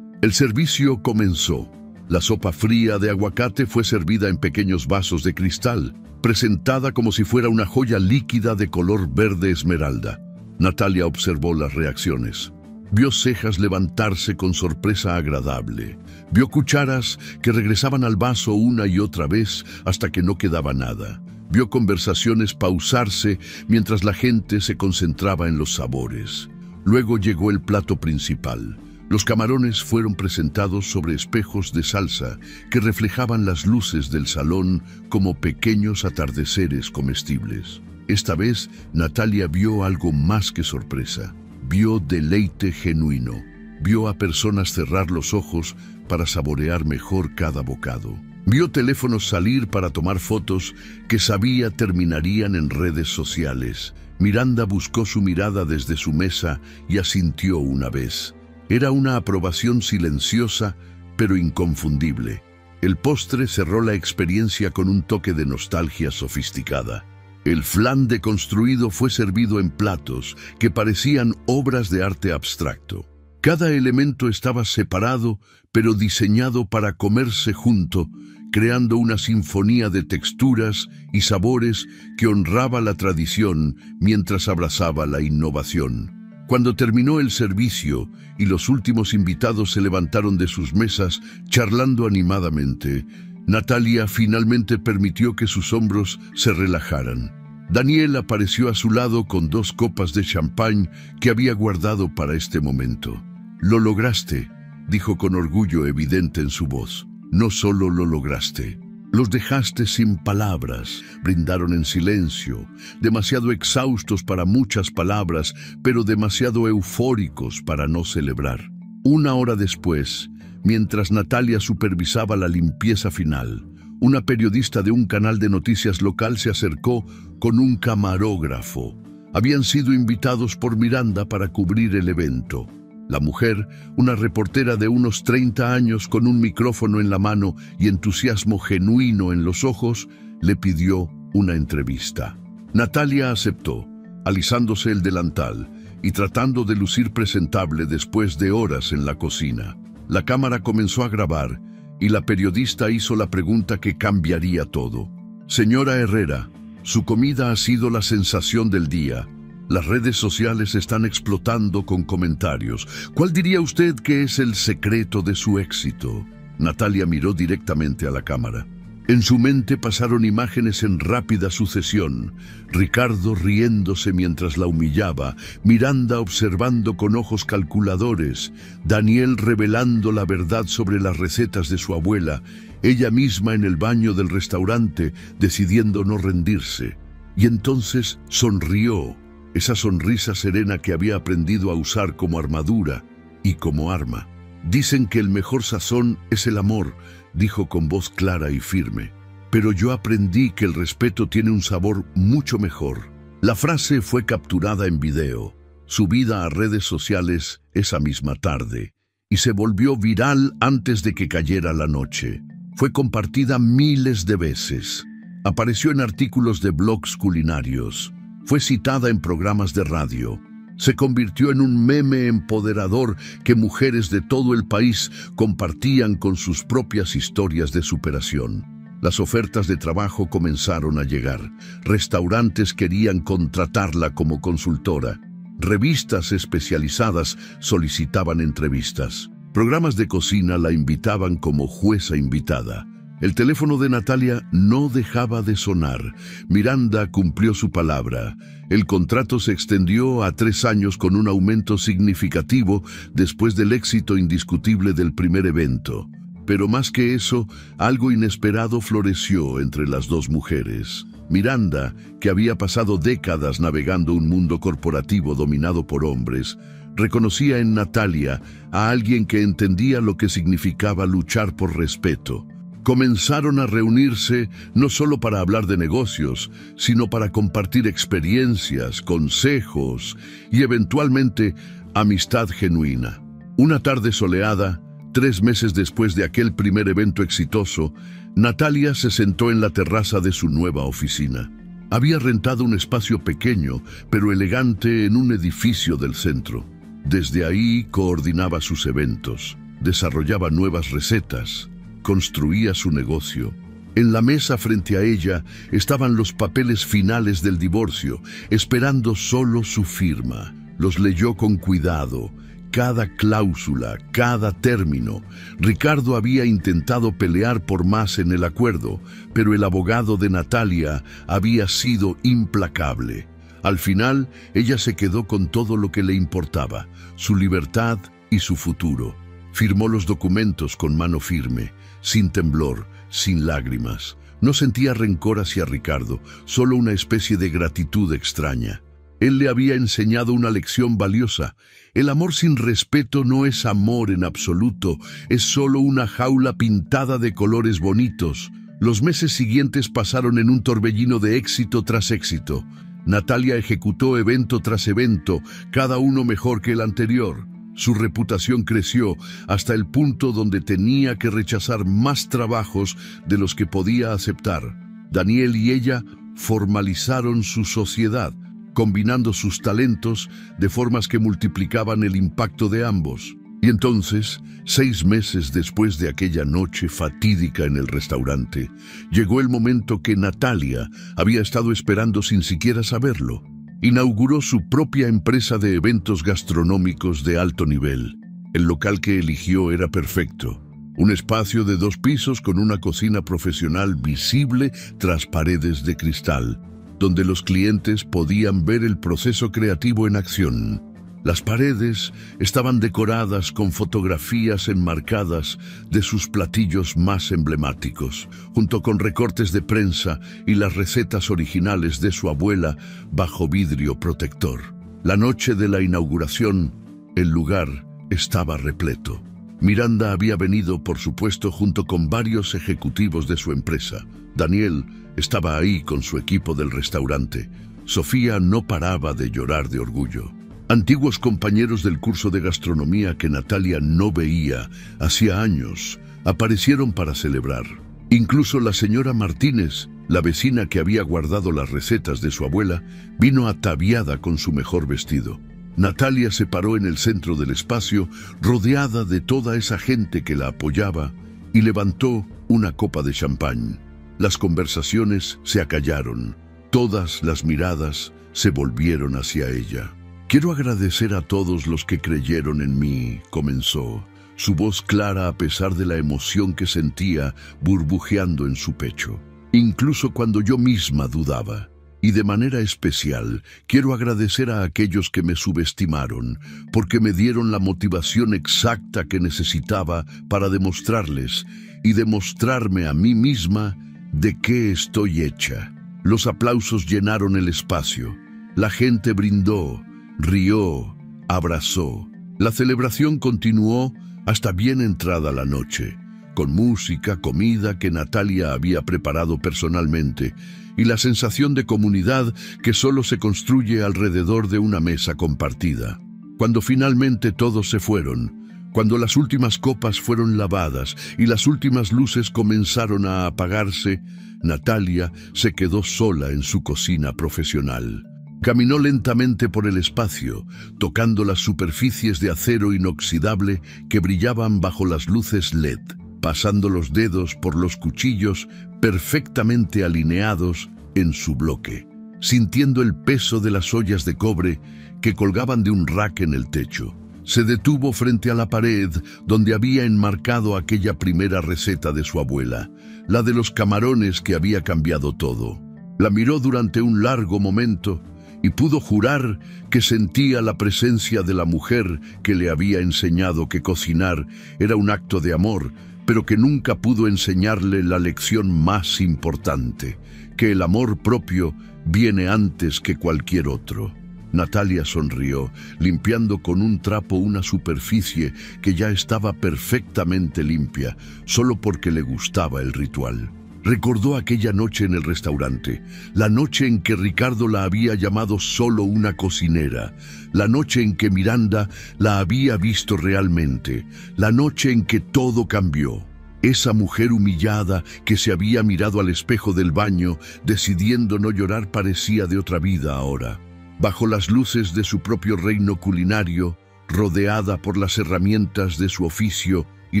El servicio comenzó. La sopa fría de aguacate fue servida en pequeños vasos de cristal, presentada como si fuera una joya líquida de color verde esmeralda. Natalia observó las reacciones. Vio cejas levantarse con sorpresa agradable. Vio cucharas que regresaban al vaso una y otra vez hasta que no quedaba nada. Vio conversaciones pausarse mientras la gente se concentraba en los sabores. Luego llegó el plato principal. Los camarones fueron presentados sobre espejos de salsa que reflejaban las luces del salón como pequeños atardeceres comestibles. Esta vez, Natalia vio algo más que sorpresa. Vio deleite genuino. Vio a personas cerrar los ojos para saborear mejor cada bocado. Vio teléfonos salir para tomar fotos que sabía terminarían en redes sociales. Miranda buscó su mirada desde su mesa y asintió una vez. Era una aprobación silenciosa, pero inconfundible. El postre cerró la experiencia con un toque de nostalgia sofisticada. El flan deconstruido fue servido en platos que parecían obras de arte abstracto. Cada elemento estaba separado, pero diseñado para comerse junto, creando una sinfonía de texturas y sabores que honraba la tradición mientras abrazaba la innovación. Cuando terminó el servicio y los últimos invitados se levantaron de sus mesas charlando animadamente, Natalia finalmente permitió que sus hombros se relajaran. Daniel apareció a su lado con 2 copas de champán que había guardado para este momento. «Lo lograste», dijo con orgullo evidente en su voz. «No solo lo lograste, los dejaste sin palabras». Brindaron en silencio, demasiado exhaustos para muchas palabras, pero demasiado eufóricos para no celebrar. 1 hora después, mientras Natalia supervisaba la limpieza final, una periodista de un canal de noticias local se acercó con un camarógrafo. Habían sido invitados por Miranda para cubrir el evento. La mujer, una reportera de unos 30 años con un micrófono en la mano y entusiasmo genuino en los ojos, le pidió una entrevista. Natalia aceptó, alisándose el delantal y tratando de lucir presentable después de horas en la cocina. La cámara comenzó a grabar y la periodista hizo la pregunta que cambiaría todo. «Señora Herrera, su comida ha sido la sensación del día. Las redes sociales están explotando con comentarios. ¿Cuál diría usted que es el secreto de su éxito?» Natalia miró directamente a la cámara. En su mente pasaron imágenes en rápida sucesión. Ricardo riéndose mientras la humillaba, Miranda observando con ojos calculadores, Daniel revelando la verdad sobre las recetas de su abuela, ella misma en el baño del restaurante decidiendo no rendirse. Y entonces sonrió, esa sonrisa serena que había aprendido a usar como armadura y como arma. «Dicen que el mejor sazón es el amor», dijo con voz clara y firme. «Pero yo aprendí que el respeto tiene un sabor mucho mejor». La frase fue capturada en video, subida a redes sociales esa misma tarde, y se volvió viral antes de que cayera la noche. Fue compartida miles de veces. Apareció en artículos de blogs culinarios. Fue citada en programas de radio. Se convirtió en un meme empoderador que mujeres de todo el país compartían con sus propias historias de superación. Las ofertas de trabajo comenzaron a llegar. Restaurantes querían contratarla como consultora. Revistas especializadas solicitaban entrevistas. Programas de cocina la invitaban como jueza invitada. El teléfono de Natalia no dejaba de sonar. Miranda cumplió su palabra. El contrato se extendió a 3 años con un aumento significativo después del éxito indiscutible del primer evento. Pero más que eso, algo inesperado floreció entre las dos mujeres. Miranda, que había pasado décadas navegando un mundo corporativo dominado por hombres, reconocía en Natalia a alguien que entendía lo que significaba luchar por respeto. Comenzaron a reunirse no solo para hablar de negocios, sino para compartir experiencias, consejos y eventualmente amistad genuina. Una tarde soleada, 3 meses después de aquel primer evento exitoso, Natalia se sentó en la terraza de su nueva oficina. Había rentado un espacio pequeño, pero elegante en un edificio del centro. Desde ahí coordinaba sus eventos, desarrollaba nuevas recetas, construía su negocio. En la mesa frente a ella estaban los papeles finales del divorcio, esperando solo su firma. Los leyó con cuidado. Cada cláusula, cada término. Ricardo había intentado pelear por más en el acuerdo, pero el abogado de Natalia había sido implacable. Al final, ella se quedó con todo lo que le importaba, su libertad y su futuro. Firmó los documentos con mano firme, sin temblor, sin lágrimas. No sentía rencor hacia Ricardo, solo una especie de gratitud extraña. Él le había enseñado una lección valiosa. El amor sin respeto no es amor en absoluto, es solo una jaula pintada de colores bonitos. Los meses siguientes pasaron en un torbellino de éxito tras éxito. Natalia ejecutó evento tras evento, cada uno mejor que el anterior. Su reputación creció hasta el punto donde tenía que rechazar más trabajos de los que podía aceptar. Daniel y ella formalizaron su sociedad, combinando sus talentos de formas que multiplicaban el impacto de ambos. Y entonces, 6 meses después de aquella noche fatídica en el restaurante, llegó el momento que Natalia había estado esperando sin siquiera saberlo. Inauguró su propia empresa de eventos gastronómicos de alto nivel. El local que eligió era perfecto. Un espacio de 2 pisos con una cocina profesional visible tras paredes de cristal, donde los clientes podían ver el proceso creativo en acción. Las paredes estaban decoradas con fotografías enmarcadas de sus platillos más emblemáticos, junto con recortes de prensa y las recetas originales de su abuela bajo vidrio protector. La noche de la inauguración, el lugar estaba repleto. Miranda había venido, por supuesto, junto con varios ejecutivos de su empresa. Daniel estaba ahí con su equipo del restaurante. Sofía no paraba de llorar de orgullo. Antiguos compañeros del curso de gastronomía que Natalia no veía hacía años aparecieron para celebrar. Incluso la señora Martínez, la vecina que había guardado las recetas de su abuela, vino ataviada con su mejor vestido. Natalia se paró en el centro del espacio, rodeada de toda esa gente que la apoyaba, y levantó una copa de champán. Las conversaciones se acallaron. Todas las miradas se volvieron hacia ella. «Quiero agradecer a todos los que creyeron en mí», comenzó, su voz clara a pesar de la emoción que sentía burbujeando en su pecho. «Incluso cuando yo misma dudaba. Y de manera especial, quiero agradecer a aquellos que me subestimaron, porque me dieron la motivación exacta que necesitaba para demostrarles y demostrarme a mí misma de qué estoy hecha». Los aplausos llenaron el espacio. La gente brindó, rió, abrazó. La celebración continuó hasta bien entrada la noche, con música, comida que Natalia había preparado personalmente y la sensación de comunidad que solo se construye alrededor de una mesa compartida. Cuando finalmente todos se fueron, cuando las últimas copas fueron lavadas y las últimas luces comenzaron a apagarse, Natalia se quedó sola en su cocina profesional. Caminó lentamente por el espacio, tocando las superficies de acero inoxidable que brillaban bajo las luces LED, pasando los dedos por los cuchillos perfectamente alineados en su bloque, sintiendo el peso de las ollas de cobre que colgaban de un rack en el techo. Se detuvo frente a la pared donde había enmarcado aquella primera receta de su abuela, la de los camarones que había cambiado todo. La miró durante un largo momento y pudo jurar que sentía la presencia de la mujer que le había enseñado que cocinar era un acto de amor, pero que nunca pudo enseñarle la lección más importante, que el amor propio viene antes que cualquier otro. Natalia sonrió, limpiando con un trapo una superficie que ya estaba perfectamente limpia, solo porque le gustaba el ritual. Recordó aquella noche en el restaurante, la noche en que Ricardo la había llamado solo una cocinera, la noche en que Miranda la había visto realmente, la noche en que todo cambió. Esa mujer humillada que se había mirado al espejo del baño, decidiendo no llorar, parecía de otra vida ahora. Bajo las luces de su propio reino culinario, rodeada por las herramientas de su oficio y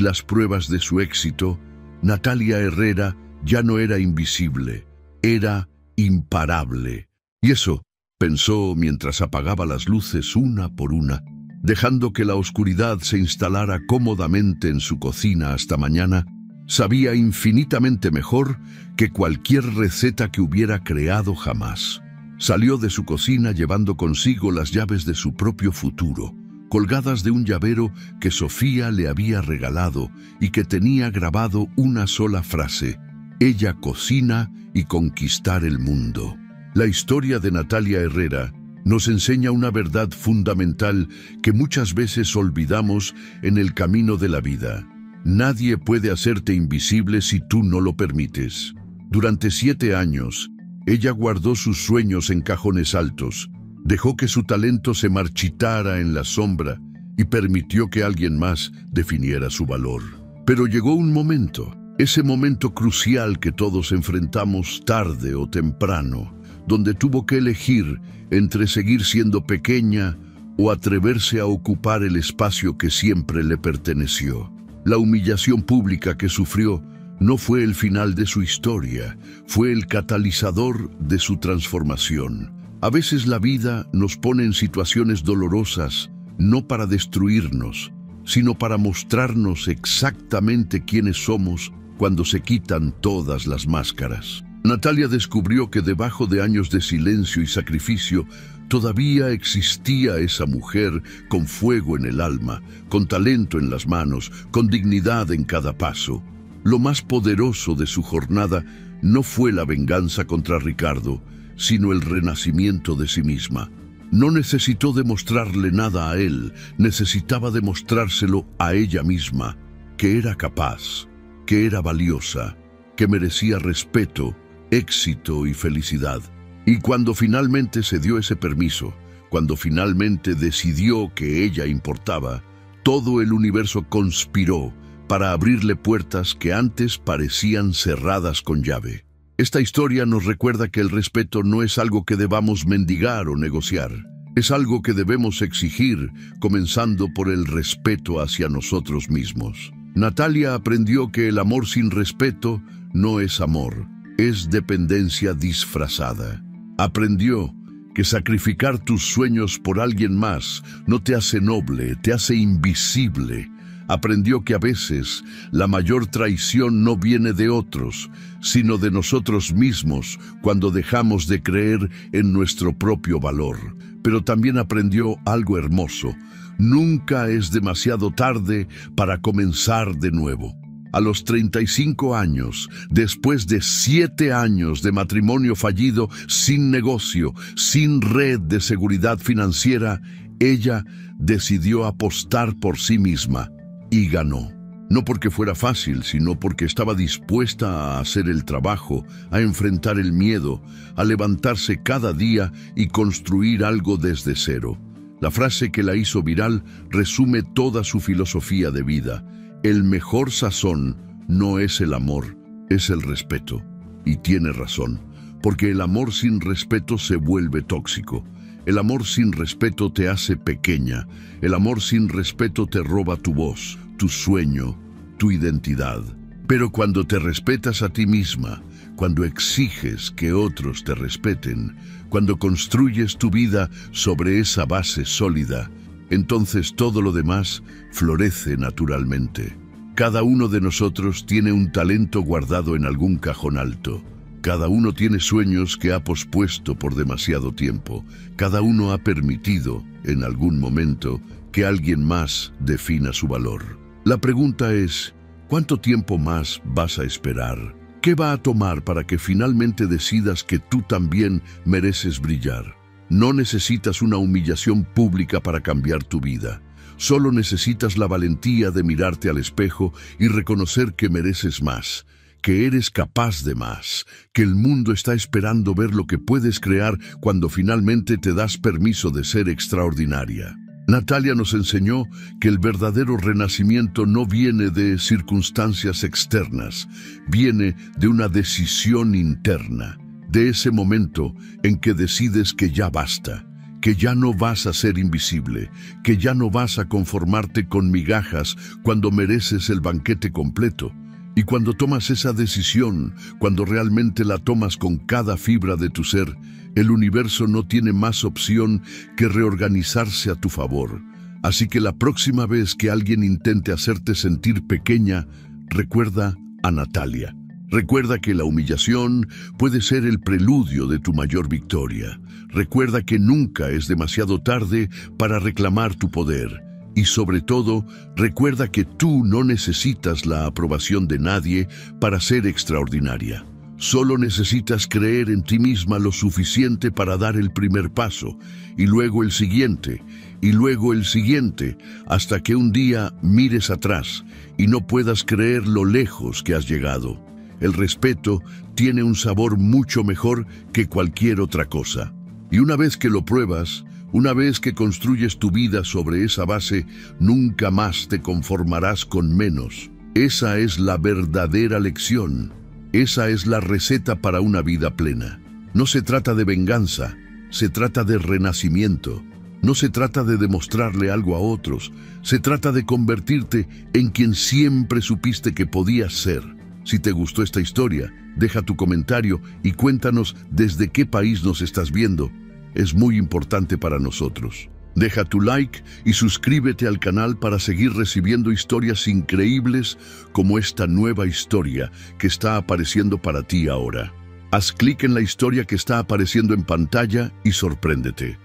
las pruebas de su éxito, Natalia Herrera ya no era invisible, era imparable. Y eso, pensó mientras apagaba las luces una por una, dejando que la oscuridad se instalara cómodamente en su cocina hasta mañana, sabía infinitamente mejor que cualquier receta que hubiera creado jamás. Salió de su cocina llevando consigo las llaves de su propio futuro, colgadas de un llavero que Sofía le había regalado y que tenía grabado una sola frase: ella cocina y conquistar el mundo. La historia de Natalia Herrera nos enseña una verdad fundamental que muchas veces olvidamos en el camino de la vida. Nadie puede hacerte invisible si tú no lo permites. Durante 7 años, ella guardó sus sueños en cajones altos, dejó que su talento se marchitara en la sombra y permitió que alguien más definiera su valor. Pero llegó un momento, ese momento crucial que todos enfrentamos tarde o temprano, donde tuvo que elegir entre seguir siendo pequeña o atreverse a ocupar el espacio que siempre le perteneció. La humillación pública que sufrió no fue el final de su historia, fue el catalizador de su transformación. A veces la vida nos pone en situaciones dolorosas, no para destruirnos, sino para mostrarnos exactamente quiénes somos cuando se quitan todas las máscaras. Natalia descubrió que debajo de años de silencio y sacrificio, todavía existía esa mujer con fuego en el alma, con talento en las manos, con dignidad en cada paso. Lo más poderoso de su jornada no fue la venganza contra Ricardo, sino el renacimiento de sí misma. No necesitó demostrarle nada a él, necesitaba demostrárselo a ella misma, que era capaz, que era valiosa, que merecía respeto, éxito y felicidad. Y cuando finalmente se dio ese permiso, cuando finalmente decidió que ella importaba, todo el universo conspiró para abrirle puertas que antes parecían cerradas con llave. Esta historia nos recuerda que el respeto no es algo que debamos mendigar o negociar. Es algo que debemos exigir, comenzando por el respeto hacia nosotros mismos. Natalia aprendió que el amor sin respeto no es amor, es dependencia disfrazada. Aprendió que sacrificar tus sueños por alguien más no te hace noble, te hace invisible. Aprendió que a veces la mayor traición no viene de otros, sino de nosotros mismos cuando dejamos de creer en nuestro propio valor. Pero también aprendió algo hermoso: nunca es demasiado tarde para comenzar de nuevo. A los 35 años, después de 7 años de matrimonio fallido, sin negocio, sin red de seguridad financiera, ella decidió apostar por sí misma y ganó. No porque fuera fácil, sino porque estaba dispuesta a hacer el trabajo, a enfrentar el miedo, a levantarse cada día y construir algo desde cero. La frase que la hizo viral resume toda su filosofía de vida: el mejor sazón no es el amor, es el respeto. Y tiene razón, porque el amor sin respeto se vuelve tóxico. El amor sin respeto te hace pequeña. El amor sin respeto te roba tu voz, tu sueño, tu identidad. Pero cuando te respetas a ti misma, cuando exiges que otros te respeten, cuando construyes tu vida sobre esa base sólida, entonces todo lo demás florece naturalmente. Cada uno de nosotros tiene un talento guardado en algún cajón alto. Cada uno tiene sueños que ha pospuesto por demasiado tiempo. Cada uno ha permitido, en algún momento, que alguien más defina su valor. La pregunta es, ¿cuánto tiempo más vas a esperar? ¿Qué va a tomar para que finalmente decidas que tú también mereces brillar? No necesitas una humillación pública para cambiar tu vida. Solo necesitas la valentía de mirarte al espejo y reconocer que mereces más, que eres capaz de más, que el mundo está esperando ver lo que puedes crear cuando finalmente te das permiso de ser extraordinaria. Natalia nos enseñó que el verdadero renacimiento no viene de circunstancias externas, viene de una decisión interna, de ese momento en que decides que ya basta, que ya no vas a ser invisible, que ya no vas a conformarte con migajas cuando mereces el banquete completo. Y cuando tomas esa decisión, cuando realmente la tomas con cada fibra de tu ser, el universo no tiene más opción que reorganizarse a tu favor. Así que la próxima vez que alguien intente hacerte sentir pequeña, recuerda a Natalia. Recuerda que la humillación puede ser el preludio de tu mayor victoria. Recuerda que nunca es demasiado tarde para reclamar tu poder. Y sobre todo, recuerda que tú no necesitas la aprobación de nadie para ser extraordinaria. Solo necesitas creer en ti misma lo suficiente para dar el primer paso, y luego el siguiente, y luego el siguiente, hasta que un día mires atrás y no puedas creer lo lejos que has llegado. El respeto tiene un sabor mucho mejor que cualquier otra cosa. Y una vez que lo pruebas, una vez que construyes tu vida sobre esa base, nunca más te conformarás con menos. Esa es la verdadera lección. Esa es la receta para una vida plena. No se trata de venganza, se trata de renacimiento. No se trata de demostrarle algo a otros, se trata de convertirte en quien siempre supiste que podías ser. Si te gustó esta historia, deja tu comentario y cuéntanos desde qué país nos estás viendo. Es muy importante para nosotros. Deja tu like y suscríbete al canal para seguir recibiendo historias increíbles como esta nueva historia que está apareciendo para ti ahora. Haz clic en la historia que está apareciendo en pantalla y sorpréndete.